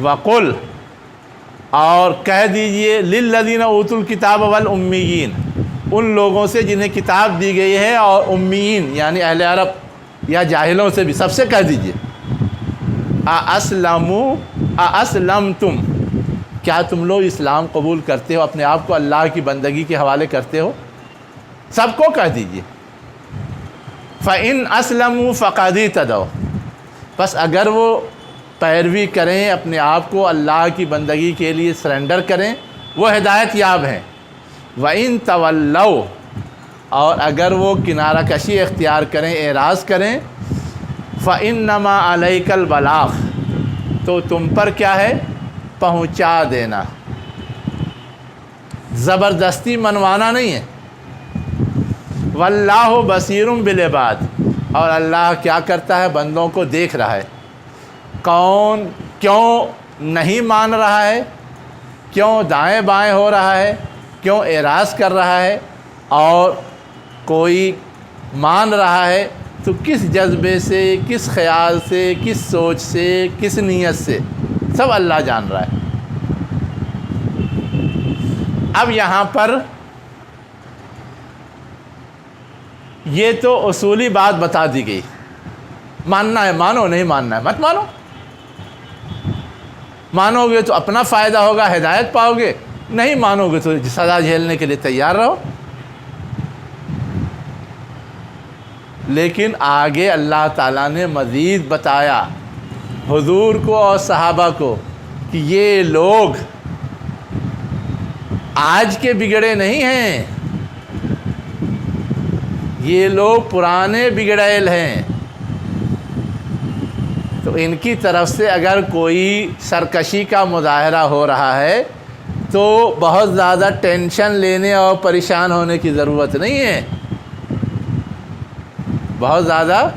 A: وَقُلْ، اور کہہ دیجئے، للذین اوتوا الکتاب والامیین، ان لوگوں سے جنہیں کتاب دی گئی ہے، اور امیین یعنی اہل عرب یا جاہلوں سے بھی، سب سے کہہ دیجئے، اسلمتم، کیا تم لوگ اسلام قبول کرتے ہو، اپنے آپ کو اللہ کی بندگی کے حوالے کرتے ہو؟ سب کو کہہ دیجئے۔ فَإِنْ أَسْلَمُوا فَقَدِ اهْتَدَوْا، بس اگر وہ پیروی کریں، اپنے آپ کو اللہ کی بندگی کے لیے سرنڈر کریں، وہ ہدایت یاب ہیں۔ وَإِن تَوَلَّوْا، اور اگر وہ کنارہ کشی اختیار کریں، اعراض کریں، فَإِنَّمَا عَلَيْكَ الْبَلَاغُ، تو تم پر کیا ہے؟ پہنچا دینا، زبردستی منوانا نہیں ہے۔ وَاللَّهُ بَصِيرٌ بِالْعِبَادِ، اور اللہ کیا کرتا ہے؟ بندوں کو دیکھ رہا ہے۔ کون کیوں نہیں مان رہا ہے، کیوں دائیں بائیں ہو رہا ہے، کیوں اعراض کر رہا ہے، اور کوئی مان رہا ہے تو کس جذبے سے، کس خیال سے، کس سوچ سے، کس نیت سے، سب اللہ جان رہا ہے۔ اب یہاں پر یہ تو اصولی بات بتا دی گئی، ماننا ہے مانو، نہیں ماننا ہے مت مانو۔ مانو گے تو اپنا فائدہ ہوگا، ہدایت پاؤ گے، نہیں مانو گے تو سزا جھیلنے کے لیے تیار رہو۔ لیکن آگے اللہ تعالیٰ نے مزید بتایا حضور کو اور صحابہ کو کہ یہ لوگ آج کے بگڑے نہیں ہیں، یہ لوگ پرانے بگڑیل ہیں۔ تو ان کی طرف سے اگر کوئی سرکشی کا مظاہرہ ہو رہا ہے تو بہت زیادہ ٹینشن لینے اور پریشان ہونے کی ضرورت نہیں ہے، بہت زیادہ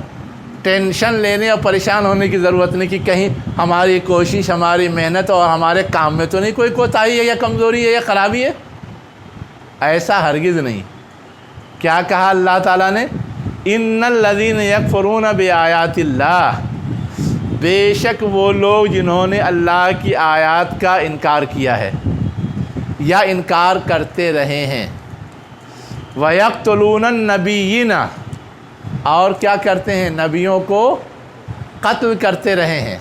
A: ٹینشن لینے اور پریشان ہونے کی ضرورت نہیں کہ کہیں ہماری کوشش، ہماری محنت اور ہمارے کام میں تو نہیں کوئی کوتاہی ہے یا کمزوری ہے یا خرابی ہے، ایسا ہرگز نہیں۔ کیا کہا اللہ تعالیٰ نے؟ ان الذین یکفرون بآیات اللہ، بے شک وہ لوگ جنہوں نے اللہ کی آیات کا انکار کیا ہے یا انکار کرتے رہے ہیں، وَيَقْتُلُونَ النَّبِيِّينَ، اور کیا کرتے ہیں؟ نبیوں کو قتل کرتے رہے ہیں،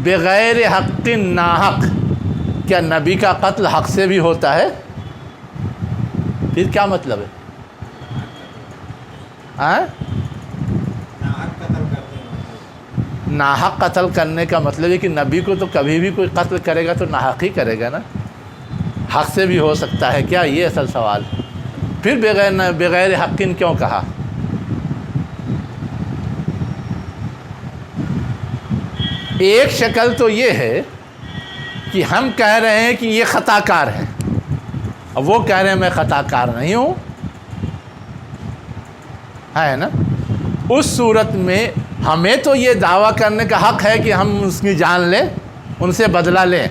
A: بغیر حق، ناحق۔ کیا نبی کا قتل حق سے بھی ہوتا ہے؟ پھر کیا مطلب ہے؟ ناحق قتل کرنے کا مطلب ہے کہ نبی کو تو کبھی بھی کوئی قتل کرے گا تو ناحق ہی کرے گا نا، حق سے بھی ہو سکتا ہے کیا؟ یہ اصل سوال ہے۔ پھر بغیر حق کیوں کہا؟ ایک شکل تو یہ ہے کہ ہم کہہ رہے ہیں کہ یہ خطا کار ہیں، اب وہ کہہ رہے ہیں میں خطا کار نہیں ہوں، ہے نا؟ اس صورت میں ہمیں تو یہ دعویٰ کرنے کا حق ہے کہ ہم اس کی جان لیں، ان سے بدلہ لیں،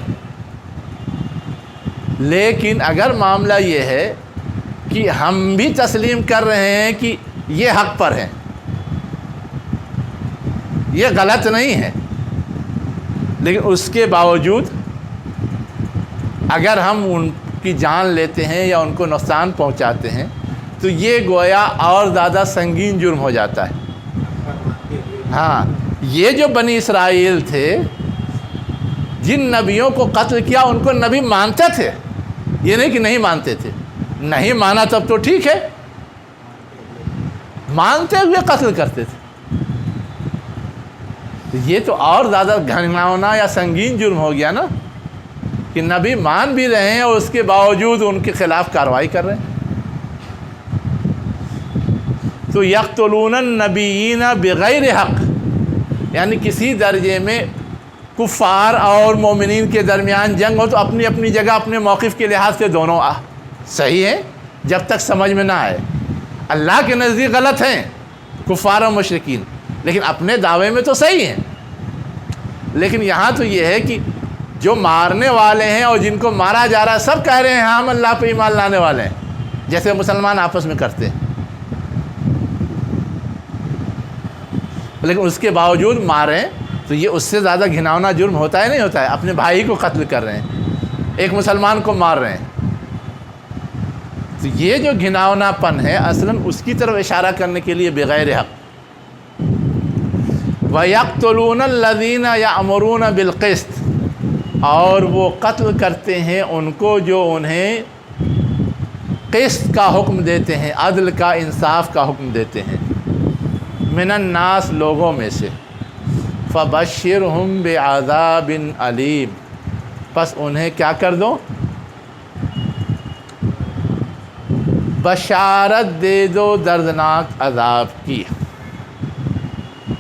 A: لیکن اگر معاملہ یہ ہے کہ ہم بھی تسلیم کر رہے ہیں کہ یہ حق پر ہیں، یہ غلط نہیں ہے، لیکن اس کے باوجود اگر ہم ان کی جان لیتے ہیں یا ان کو نقصان پہنچاتے ہیں تو یہ گویا اور زیادہ سنگین جرم ہو جاتا ہے۔ ہاں، یہ جو بنی اسرائیل تھے جن نبیوں کو قتل کیا ان کو نبی مانتے تھے، یہ نہیں کہ نہیں مانتے تھے، نہیں مانا تب تو ٹھیک ہے، مانتے ہوئے قتل کرتے تھے، یہ تو اور زیادہ گھناؤنا یا سنگین جرم ہو گیا نا کہ نبی مان بھی رہے ہیں اور اس کے باوجود ان کے خلاف کارروائی کر رہے ہیں۔ تو یقتلون النبیین بغیر حق، یعنی کسی درجے میں کفار اور مومنین کے درمیان جنگ ہو تو اپنی اپنی جگہ اپنے موقف کے لحاظ سے دونوں صحیح ہیں جب تک سمجھ میں نہ آئے، اللہ کے نزدیک غلط ہیں کفار و مشرکین، لیکن اپنے دعوے میں تو صحیح ہیں۔ لیکن یہاں تو یہ ہے کہ جو مارنے والے ہیں اور جن کو مارا جا رہا ہے سب کہہ رہے ہیں ہم اللہ پہ ایمان لانے والے ہیں، جیسے مسلمان آپس میں کرتے ہیں، لیکن اس کے باوجود ماریں تو یہ اس سے زیادہ گھناؤنا جرم ہوتا ہے نہیں ہوتا ہے؟ اپنے بھائی کو قتل کر رہے ہیں، ایک مسلمان کو مار رہے ہیں، تو یہ جو گھناؤنا پن ہے اصلاً اس کی طرف اشارہ کرنے کے لیے بغیر حق۔ وَيَقْتُلُونَ الَّذِينَ يَأْمُرُونَ بِالْقِسْطِ، اور وہ قتل کرتے ہیں ان کو جو انہیں قسط کا حکم دیتے ہیں، عدل کا، انصاف کا حکم دیتے ہیں، من الناس، لوگوں میں سے، فَبَشِّرْهُمْ بِعَذَابٍ عَلِيمٍ، پس انہیں کیا کر دو؟ بشارت دے دو دردناک عذاب کی۔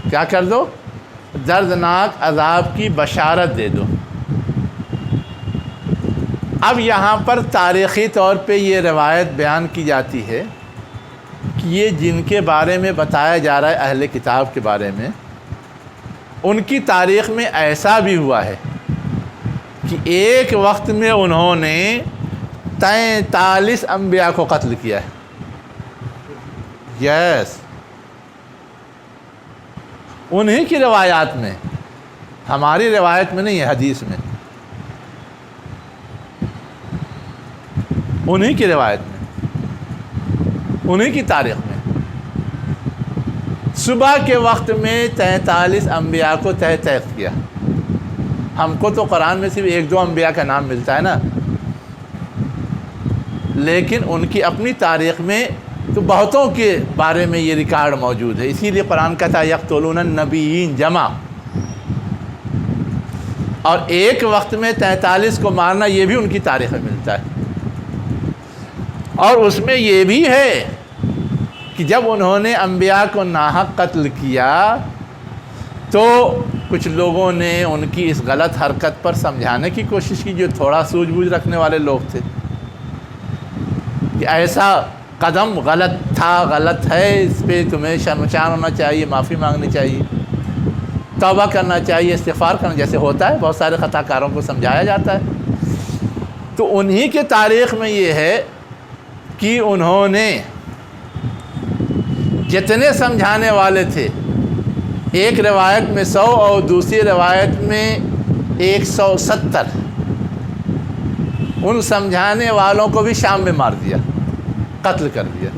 A: کیا کر دو؟ دردناک عذاب کی بشارت دے دو۔ اب یہاں پر تاریخی طور پہ یہ روایت بیان کی جاتی ہے کہ یہ جن کے بارے میں بتایا جا رہا ہے اہل کتاب کے بارے میں، ان کی تاریخ میں ایسا بھی ہوا ہے کہ ایک وقت میں انہوں نے 43 انبیاء کو قتل کیا ہے۔ یس، انہی کی روایات میں، ہماری روایت میں نہیں ہے، حدیث میں، انہی کی روایت میں، انہی کی تاریخ میں، صبح کے وقت میں 43 انبیاء کو تحت کیا۔ ہم کو تو قرآن میں صرف 1-2 انبیاء کا نام ملتا ہے نا، لیکن ان کی اپنی تاریخ میں تو بہتوں کے بارے میں یہ ریکارڈ موجود ہے. اسی لیے قرآن کہتا ہے یقتلون النبیین جمع. اور ایک وقت میں 43 کو مارنا یہ بھی ان کی تاریخ میں ملتا ہے. اور اس میں یہ بھی ہے کہ جب انہوں نے انبیاء کو ناحق قتل کیا تو کچھ لوگوں نے ان کی اس غلط حرکت پر سمجھانے کی کوشش کی جو تھوڑا سوجھ بوجھ رکھنے والے لوگ تھے کہ ایسا قدم غلط تھا، غلط ہے، اس پہ تمہیں شرمسار ہونا چاہیے، معافی مانگنی چاہیے، توبہ کرنا چاہیے، استغفار کرنا، جیسے ہوتا ہے بہت سارے خطا کاروں کو سمجھایا جاتا ہے. تو انہی کے تاریخ میں یہ ہے کہ انہوں نے جتنے سمجھانے والے تھے، ایک روایت میں 100 اور دوسری روایت میں 170، ان سمجھانے والوں کو بھی شام میں مار دیا، قتل کر دیا.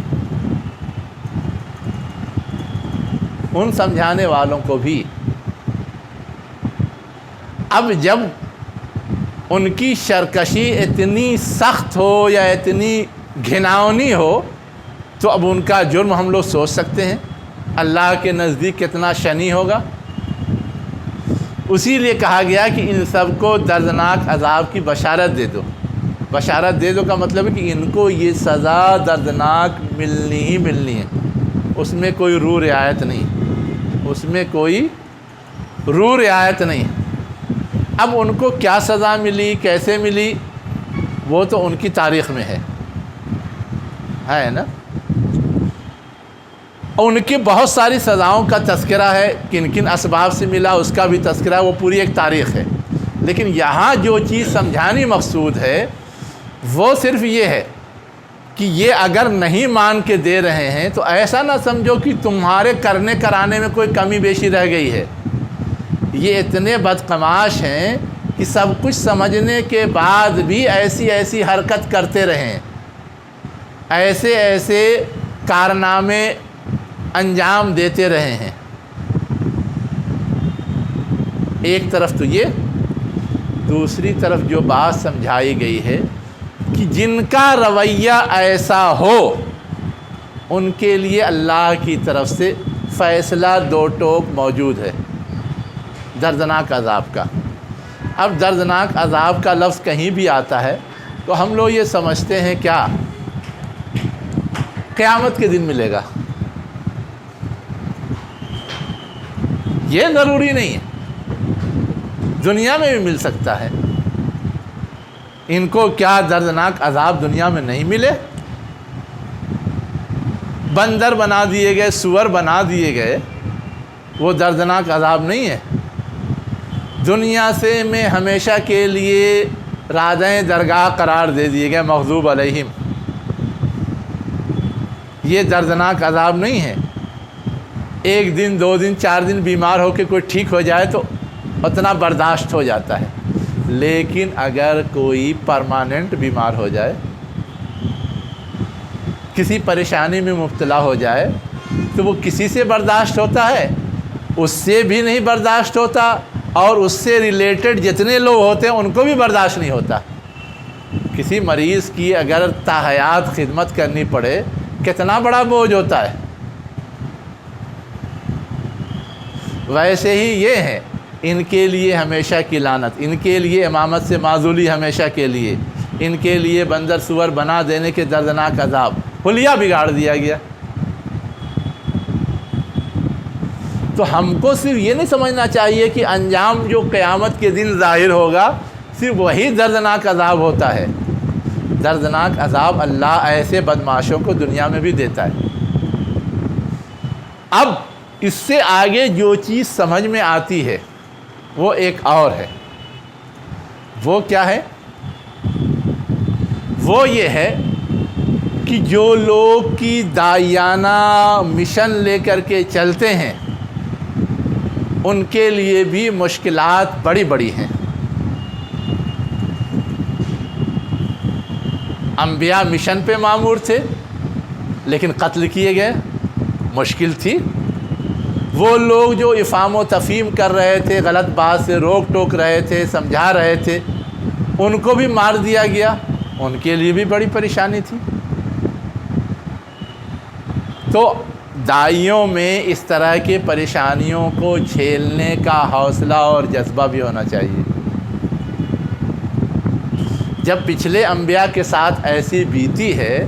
A: ان سمجھانے والوں کو بھی. اب جب ان کی سرکشی اتنی سخت ہو یا اتنی گھناؤنی ہو تو اب ان کا جرم ہم لوگ سوچ سکتے ہیں اللہ کے نزدیک کتنا شنی ہوگا. اسی لیے کہا گیا کہ ان سب کو دردناک عذاب کی بشارت دے دو. بشارت دے دو کا مطلب ہے کہ ان کو یہ سزا دردناک ملنی ہی ملنی ہے. اس میں کوئی رو رعایت نہیں، اس میں کوئی رو رعایت نہیں. اب ان کو کیا سزا ملی، کیسے ملی، وہ تو ان کی تاریخ میں ہے نا. ان کی بہت ساری سزاؤں کا تذکرہ ہے، کن کن اسباب سے ملا اس کا بھی تذکرہ ہے، وہ پوری ایک تاریخ ہے. لیکن یہاں جو چیز سمجھانی مقصود ہے وہ صرف یہ ہے کہ یہ اگر نہیں مان کے دے رہے ہیں تو ایسا نہ سمجھو کہ تمہارے کرنے کرانے میں کوئی کمی بیشی رہ گئی ہے. یہ اتنے بدقماش ہیں کہ سب کچھ سمجھنے کے بعد بھی ایسی ایسی حرکت کرتے رہیں، ایسے ایسے کارنامے انجام دیتے رہے ہیں. ایک طرف تو یہ، دوسری طرف جو بات سمجھائی گئی ہے کہ جن کا رویہ ایسا ہو ان کے لیے اللہ کی طرف سے فیصلہ دو ٹوک موجود ہے دردناک عذاب کا. اب دردناک عذاب کا لفظ کہیں بھی آتا ہے تو ہم لوگ یہ سمجھتے ہیں کیا قیامت کے دن ملے گا. یہ ضروری نہیں ہے، دنیا میں بھی مل سکتا ہے. ان کو کیا دردناک عذاب دنیا میں نہیں ملے؟ بندر بنا دیے گئے، سور بنا دیے گئے، وہ دردناک عذاب نہیں ہے؟ دنیا سے میں ہمیشہ کے لیے رادیں درگاہ قرار دے دیے گئے مغضوب علیہم، یہ دردناک عذاب نہیں ہے؟ ایک دن، 2 دن، 4 دن بیمار ہو کے کوئی ٹھیک ہو جائے تو اتنا برداشت ہو جاتا ہے. لیکن اگر کوئی پرماننٹ بیمار ہو جائے، کسی پریشانی میں مبتلا ہو جائے تو وہ کسی سے برداشت ہوتا ہے؟ اس سے بھی نہیں برداشت ہوتا، اور اس سے ریلیٹڈ جتنے لوگ ہوتے ہیں ان کو بھی برداشت نہیں ہوتا. کسی مریض کی اگر تاحیات خدمت کرنی پڑے کتنا بڑا بوجھ ہوتا ہے. ویسے ہی یہ ہے، ان کے لیے ہمیشہ کی لعنت، ان کے لیے امامت سے معزولی ہمیشہ کے لیے، ان کے لیے بندر سور بنا دینے کے دردناک عذاب، حلیہ بگاڑ دیا گیا. تو ہم کو صرف یہ نہیں سمجھنا چاہیے کہ انجام جو قیامت کے دن ظاہر ہوگا صرف وہی دردناک عذاب ہوتا ہے. دردناک عذاب اللہ ایسے بدمعاشوں کو دنیا میں بھی دیتا ہے. اب اس سے آگے جو چیز سمجھ میں آتی ہے وہ ایک اور ہے. وہ کیا ہے؟ وہ یہ ہے کہ جو لوگ کی داعیانہ مشن لے کر کے چلتے ہیں ان کے لیے بھی مشکلات بڑی بڑی ہیں. انبیاء مشن پہ مامور تھے لیکن قتل کیے گئے، مشکل تھی. وہ لوگ جو افہام و تفہیم کر رہے تھے، غلط بات سے روک ٹوک رہے تھے، سمجھا رہے تھے، ان کو بھی مار دیا گیا، ان کے لیے بھی بڑی پریشانی تھی. تو داعیوں میں اس طرح کی پریشانیوں کو جھیلنے کا حوصلہ اور جذبہ بھی ہونا چاہیے۔ جب پچھلے انبیاء کے ساتھ ایسی بیتی ہے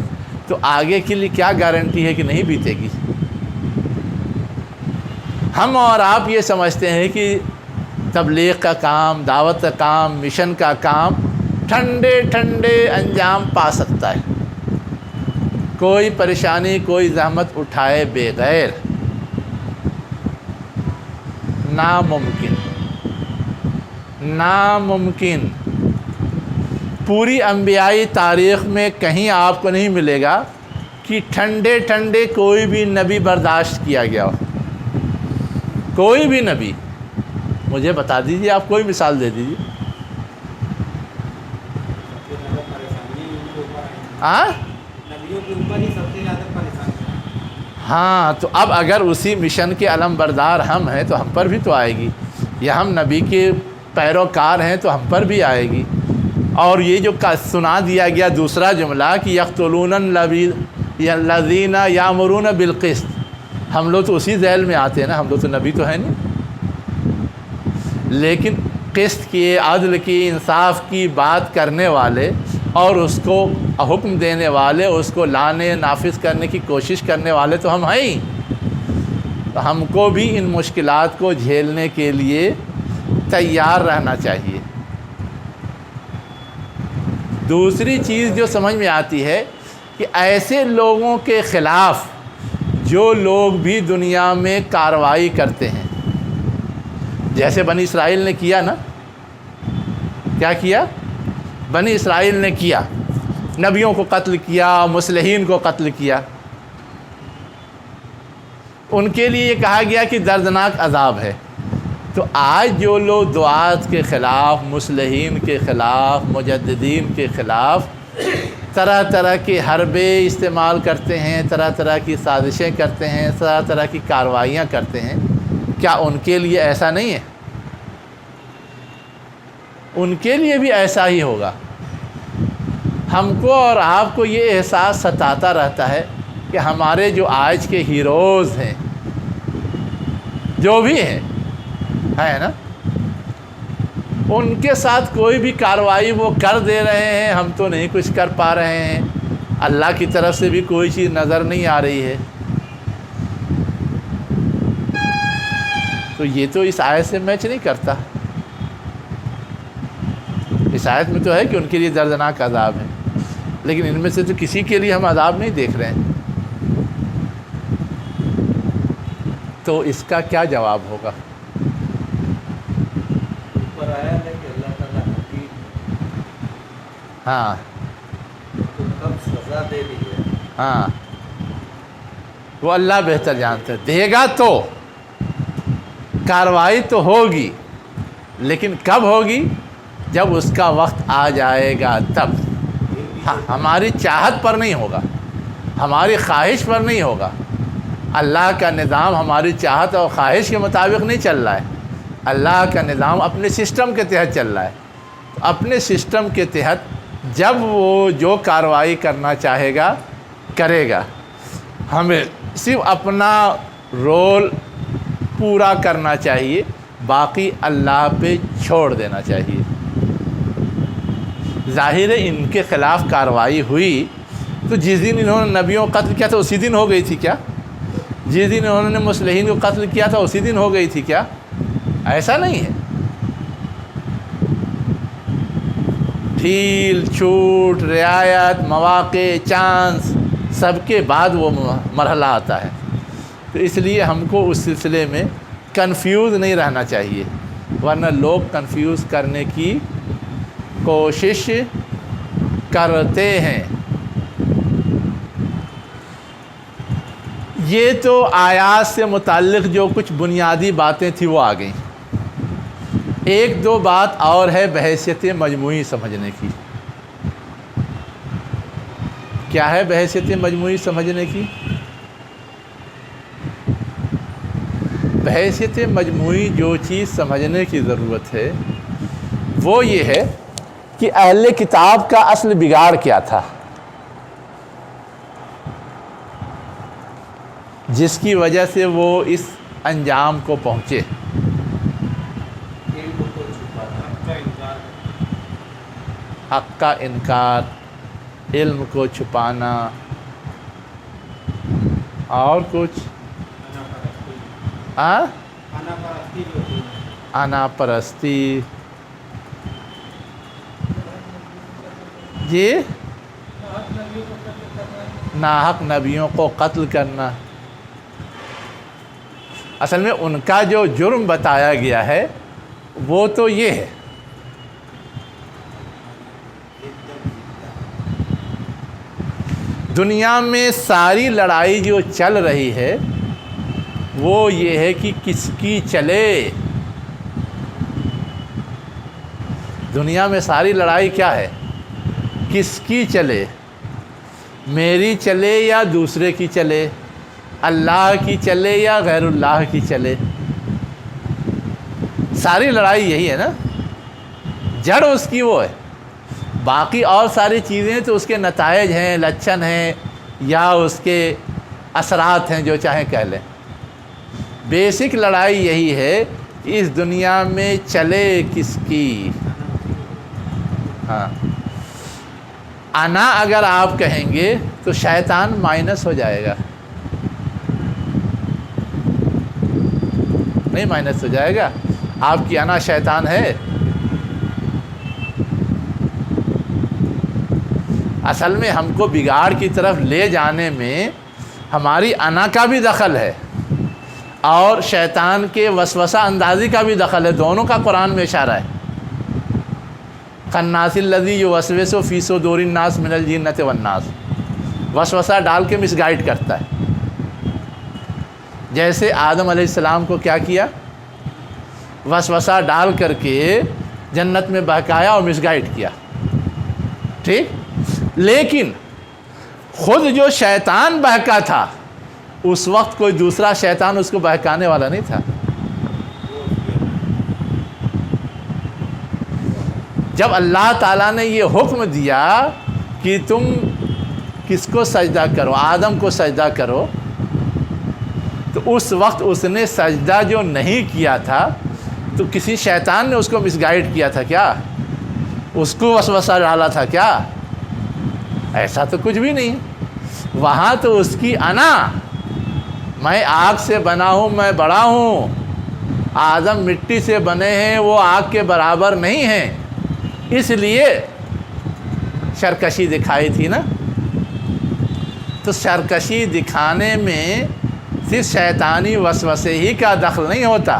A: تو آگے کے لیے کیا گارنٹی ہے کہ نہیں بیتے گی؟ ہم اور آپ یہ سمجھتے ہیں کہ تبلیغ کا کام، دعوت کا کام، مشن کا کام ٹھنڈے ٹھنڈے انجام پا سکتا ہے، کوئی پریشانی کوئی زحمت اٹھائے بغیر، ناممکن، ناممکن۔ پوری انبیائی تاریخ میں کہیں آپ کو نہیں ملے گا کہ ٹھنڈے ٹھنڈے کوئی بھی نبی برداشت کیا گیا ہو، کوئی بھی نبی۔ مجھے بتا دیجیے، آپ کوئی مثال دے دیجیے۔ ہاں، تو اب اگر اسی مشن کے علم بردار ہم ہیں تو ہم پر بھی تو آئے گی، یا ہم نبی کے پیروکار ہیں تو ہم پر بھی آئے گی۔ اور یہ جو سنا دیا گیا دوسرا جملہ کہ یقتلون الذین یامرون بالقسط، ہم لوگ تو اسی ذیل میں آتے ہیں نا، ہم لوگ تو نبی تو ہیں نہیں، لیکن قسط کی، عدل کی، انصاف کی بات کرنے والے اور اس کو حکم دینے والے، اس کو لانے نافذ کرنے کی کوشش کرنے والے تو ہم ہیں ہی۔ تو ہم کو بھی ان مشکلات کو جھیلنے کے لیے تیار رہنا چاہیے۔ دوسری چیز جو سمجھ میں آتی ہے کہ ایسے لوگوں کے خلاف جو لوگ بھی دنیا میں کارروائی کرتے ہیں، جیسے بنی اسرائیل نے کیا نا، کیا کیا؟ بنی اسرائیل نے کیا، نبیوں کو قتل کیا، مصلحین کو قتل کیا، ان کے لیے یہ کہا گیا کہ دردناک عذاب ہے۔ تو آج جو لوگ دعات کے خلاف، مصلحین کے خلاف، مجددین کے خلاف طرح طرح کے حربے استعمال کرتے ہیں، طرح طرح کی سازشیں کرتے ہیں، طرح طرح کی کارروائیاں کرتے ہیں، کیا ان کے لیے ایسا نہیں ہے؟ ان کے لیے بھی ایسا ہی ہوگا۔ ہم کو اور آپ کو یہ احساس ستاتا رہتا ہے کہ ہمارے جو آج کے ہیروز ہیں، جو بھی ہیں، ہے نا، ان کے ساتھ کوئی بھی کارروائی وہ کر دے رہے ہیں، ہم تو نہیں کچھ کر پا رہے ہیں، اللہ کی طرف سے بھی کوئی چیز نظر نہیں آ رہی ہے۔ تو یہ تو اس آیت سے میچ نہیں کرتا۔ اس آیت میں تو ہے کہ ان کے لیے دردناک عذاب ہے، لیکن ان میں سے تو کسی کے لیے ہم عذاب نہیں دیکھ رہے ہیں۔ تو اس کا کیا جواب ہوگا؟ ہاں ہاں، وہ اللہ بہتر جانتے، دے گا تو کارروائی تو ہوگی، لیکن کب ہوگی؟ جب اس کا وقت آ جائے گا تب۔ ہاں، ہماری چاہت پر نہیں ہوگا، ہماری خواہش پر نہیں ہوگا۔ اللہ کا نظام ہماری چاہت اور خواہش کے مطابق نہیں چل رہا ہے، اللہ کا نظام اپنے سسٹم کے تحت چل رہا ہے۔ اپنے سسٹم کے تحت جب وہ جو کارروائی کرنا چاہے گا کرے گا، ہمیں صرف اپنا رول پورا کرنا چاہیے، باقی اللہ پہ چھوڑ دینا چاہیے۔ ظاہر ہے ان کے خلاف کارروائی ہوئی تو جس دن انہوں نے نبیوں کو قتل کیا تھا اسی دن ہو گئی تھی کیا؟ جس دن انہوں نے مصلحین کو قتل کیا تھا اسی دن ہو گئی تھی کیا؟ ایسا نہیں ہے۔ ڈھیل چھوٹ، رعایت، مواقع، چانس، سب کے بعد وہ مرحلہ آتا ہے۔ تو اس لیے ہم کو اس سلسلے میں کنفیوز نہیں رہنا چاہیے، ورنہ لوگ کنفیوز کرنے کی کوشش کرتے ہیں۔ یہ تو آیات سے متعلق جو کچھ بنیادی باتیں تھیں وہ آ گئیں۔ ایک دو بات اور ہے بحیثیت مجموعی سمجھنے کی۔ کیا ہے بحیثیت مجموعی سمجھنے کی؟ بحیثیت مجموعی جو چیز سمجھنے کی ضرورت ہے وہ یہ ہے کہ اہل کتاب کا اصل بگاڑ کیا تھا۔ جس کی وجہ سے وہ اس انجام کو پہنچے۔ حق کا انکار، علم کو چھپانا، اور کچھ انا پرستی، جی ناحق نبیوں کو قتل کرنا۔ اصل میں ان کا جو جرم بتایا گیا ہے وہ تو یہ ہے، دنیا میں ساری لڑائی جو چل رہی ہے وہ یہ ہے کہ کس کی چلے۔ دنیا میں ساری لڑائی کیا ہے؟ کس کی چلے، میری چلے یا دوسرے کی چلے، اللہ کی چلے یا غیر اللہ کی چلے۔ ساری لڑائی یہی ہے نا، جڑ اس کی وہ ہے۔ باقی اور ساری چیزیں تو اس کے نتائج ہیں، لچھن ہیں، یا اس کے اثرات ہیں، جو چاہیں کہہ لیں۔ بیسک لڑائی یہی ہے کہ اس دنیا میں چلے کس کی۔ ہاں، انا اگر آپ کہیں گے تو شیطان مائنس ہو جائے گا، نہیں مائنس ہو جائے گا؟ آپ کی انا شیطان ہے؟ اصل میں ہم کو بگاڑ کی طرف لے جانے میں ہماری انا کا بھی دخل ہے اور شیطان کے وسوسہ اندازی کا بھی دخل ہے، دونوں کا قرآن میں اشارہ ہے۔ خناس الذی یوسوس فی صدور الناس من الجنۃ والناس، وسوسہ ڈال کے مس گائیڈ کرتا ہے۔ جیسے آدم علیہ السلام کو کیا کیا؟ وسوسہ ڈال کر کے جنت میں بہکایا اور مس گائیڈ کیا، ٹھیک؟ لیکن خود جو شیطان بہکا تھا اس وقت کوئی دوسرا شیطان اس کو بہکانے والا نہیں تھا۔ جب اللہ تعالیٰ نے یہ حکم دیا کہ تم کس کو سجدہ کرو، آدم کو سجدہ کرو، تو اس وقت اس نے سجدہ جو نہیں کیا تھا تو کسی شیطان نے اس کو مس گائیڈ کیا تھا کیا؟ اس کو وسوسہ ڈالا تھا کیا؟ ایسا تو کچھ بھی نہیں۔ وہاں تو اس کی انا، میں آگ سے بنا ہوں، میں بڑا ہوں، آدم مٹی سے بنے ہیں، وہ آگ کے برابر نہیں ہیں، اس لیے سرکشی دکھائی تھی نا۔ تو سرکشی دکھانے میں صرف شیطانی وسوسے ہی کا دخل نہیں ہوتا،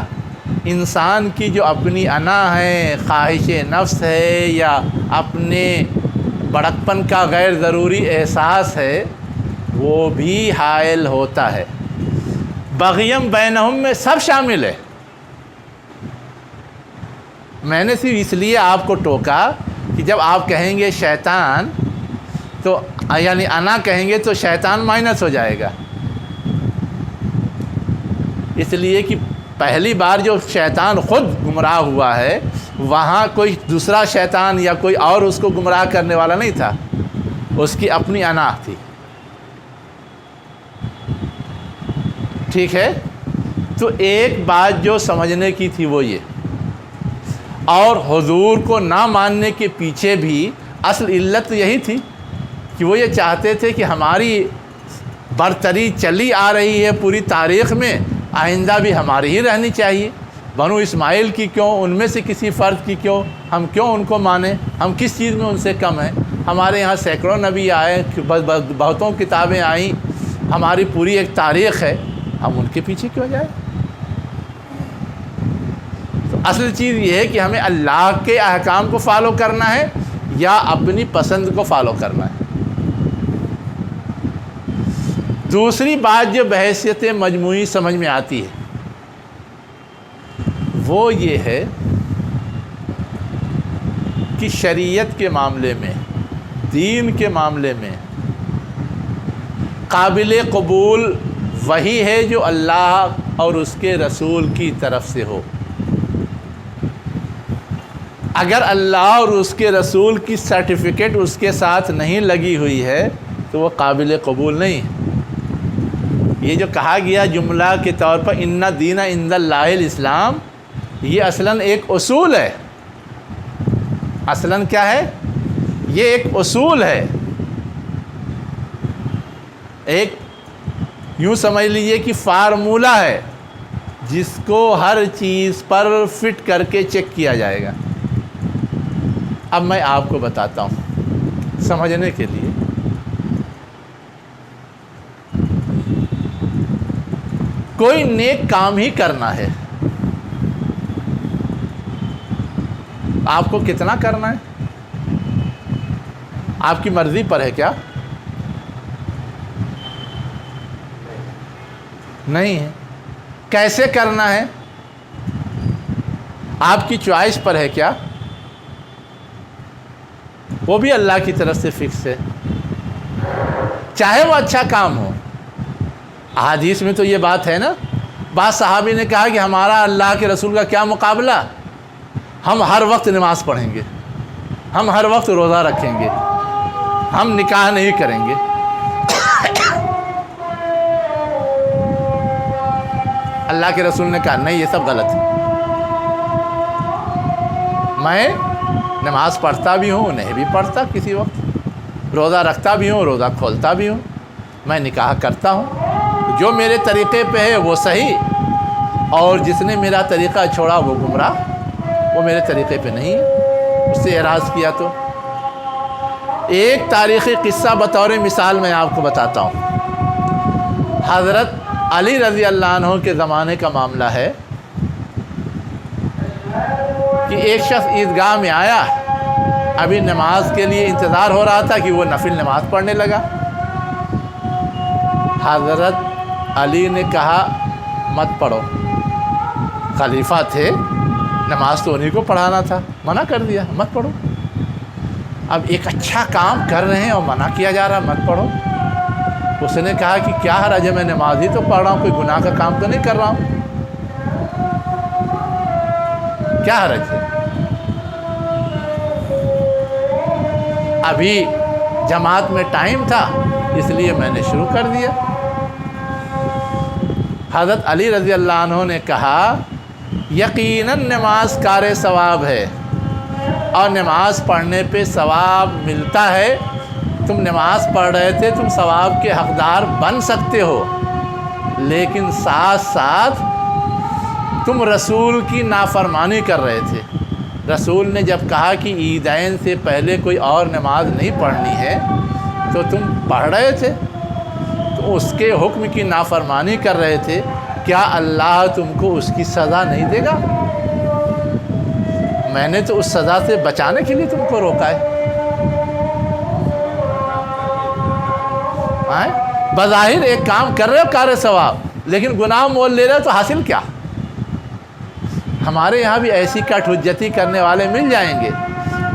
A: انسان کی جو اپنی انا ہے، خواہش نفس ہے، یا اپنے بڑکپن کا غیر ضروری احساس ہے، وہ بھی حائل ہوتا ہے۔ بغیم بینہم میں سب شامل ہے۔ میں نے صرف اس لیے آپ کو ٹوکا کہ جب آپ کہیں گے شیطان تو یعنی انا کہیں گے تو شیطان مائنس ہو جائے گا، اس لیے کہ پہلی بار جو شیطان خود گمراہ ہوا ہے وہاں کوئی دوسرا شیطان یا کوئی اور اس کو گمراہ کرنے والا نہیں تھا، اس کی اپنی انا تھی، ٹھیک ہے؟ تو ایک بات جو سمجھنے کی تھی وہ یہ، اور حضور کو نہ ماننے کے پیچھے بھی اصل علت یہی تھی کہ وہ یہ چاہتے تھے کہ ہماری برتری چلی آ رہی ہے پوری تاریخ میں، آئندہ بھی ہماری ہی رہنی چاہیے۔ بنو اسماعیل کی کیوں، ان میں سے کسی فرد کی کیوں، ہم کیوں ان کو مانیں؟ ہم کس چیز میں ان سے کم ہیں؟ ہمارے یہاں سینکڑوں نبی آئے، بہتوں کتابیں آئیں، ہماری پوری ایک تاریخ ہے، ہم ان کے پیچھے کیوں جائیں؟ تو اصل چیز یہ ہے کہ ہمیں اللہ کے احکام کو فالو کرنا ہے یا اپنی پسند کو فالو کرنا ہے۔ دوسری بات جو بحیثیت مجموعی سمجھ میں آتی ہے وہ یہ ہے کہ شریعت کے معاملے میں، دین کے معاملے میں قابل قبول وہی ہے جو اللہ اور اس کے رسول کی طرف سے ہو۔ اگر اللہ اور اس کے رسول کی سرٹیفکیٹ اس کے ساتھ نہیں لگی ہوئی ہے تو وہ قابل قبول نہیں ہے۔ یہ جو کہا گیا جملہ کے طور پر ان دین عند اللہ الاسلام، یہ اصلاً ایک اصول ہے. اصلاً کیا ہے؟ یہ ایک اصول ہے. ایک یوں سمجھ لیجئے کہ فارمولہ ہے جس کو ہر چیز پر فٹ کر کے چیک کیا جائے گا. اب میں آپ کو بتاتا ہوں سمجھنے کے لیے. کوئی نیک کام ہی کرنا ہے، آپ کو کتنا کرنا ہے آپ کی مرضی پر ہے کیا؟ نہیں ہے. کیسے کرنا ہے آپ کی چوائس پر ہے کیا؟ وہ بھی اللہ کی طرف سے فکس ہے، چاہے وہ اچھا کام ہو. احادیث میں تو یہ بات ہے نا. بعض صحابی نے کہا کہ ہمارا اللہ کے رسول کا کیا مقابلہ، ہم ہر وقت نماز پڑھیں گے، ہم ہر وقت روزہ رکھیں گے، ہم نکاح نہیں کریں گے. اللہ کے رسول نے کہا نہیں، یہ سب غلط ہے. میں نماز پڑھتا بھی ہوں، نہیں بھی پڑھتا کسی وقت، روزہ رکھتا بھی ہوں، روزہ کھولتا بھی ہوں، میں نکاح کرتا ہوں. جو میرے طریقے پہ ہے وہ صحیح، اور جس نے میرا طریقہ چھوڑا وہ گمراہ، وہ میرے طریقے پہ نہیں ہے. اس سے اعراض کیا تو ایک تاریخی قصہ بطور مثال میں آپ کو بتاتا ہوں. حضرت علی رضی اللہ عنہ کے زمانے کا معاملہ ہے کہ ایک شخص عیدگاہ میں آیا، ابھی نماز کے لیے انتظار ہو رہا تھا کہ وہ نفل نماز پڑھنے لگا. حضرت علی نے کہا مت پڑھو. خلیفہ تھے، نماز تو انہیں کو پڑھانا تھا، منع کر دیا مت پڑھو. اب ایک اچھا کام کر رہے ہیں اور منع کیا جا رہا مت پڑھو. اس نے کہا کہ کیا حرج ہے، میں نماز ہی تو پڑھ رہا ہوں، کوئی گناہ کا کام تو نہیں کر رہا ہوں، کیا حرج ہے. ابھی جماعت میں ٹائم تھا اس لیے میں نے شروع کر دیا. حضرت علی رضی اللہ عنہ نے کہا یقیناً نماز کار ثواب ہے اور نماز پڑھنے پہ ثواب ملتا ہے. تم نماز پڑھ رہے تھے، تم ثواب کے حقدار بن سکتے ہو، لیکن ساتھ ساتھ تم رسول کی نافرمانی کر رہے تھے. رسول نے جب کہا کہ عیدین سے پہلے کوئی اور نماز نہیں پڑھنی ہے تو تم پڑھ رہے تھے، تو اس کے حکم کی نافرمانی کر رہے تھے. کیا اللہ تم کو اس کی سزا نہیں دے گا؟ میں نے تو اس سزا سے بچانے کے لیے تم کو روکا ہے. بظاہر ایک کام کر رہے ہو کار ثواب، لیکن گناہ مول لے رہے ہو تو حاصل کیا؟ ہمارے یہاں بھی ایسی کٹ حجتی کرنے والے مل جائیں گے.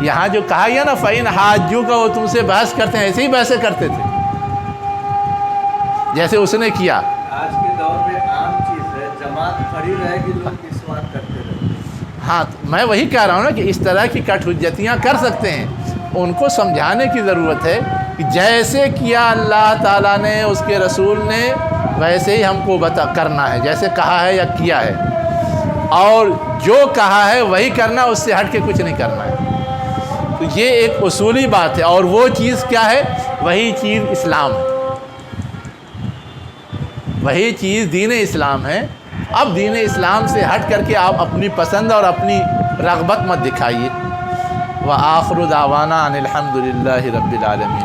A: یہاں جو کہا گیا نا فَإِنْ حَاجُّوكَ، وہ تم سے بحث کرتے ہیں، ایسے ہی بحثیں کرتے تھے جیسے اس نے کیا.
B: آج کے دور میں عام چیز ہے، جماعت کھڑی رہے گی، لوگ مسواک کرتے رہے.
A: ہاں میں وہی کہہ رہا ہوں نا کہ اس طرح کی کٹ حجتیاں کر سکتے ہیں. ان کو سمجھانے کی ضرورت ہے کہ جیسے کیا اللہ تعالیٰ نے، اس کے رسول نے، ویسے ہی ہم کو کرنا ہے، جیسے کہا ہے یا کیا ہے، اور جو کہا ہے وہی کرنا، اس سے ہٹ کے کچھ نہیں کرنا ہے. تو یہ ایک اصولی بات ہے، اور وہ چیز کیا ہے؟ وہی چیز اسلام ہے، وہی چیز دین اسلام ہے. اب دین اسلام سے ہٹ کر کے آپ اپنی پسند اور اپنی رغبت مت دکھائیے. وآخر دعوانا ان الحمد للہ رب العالمین.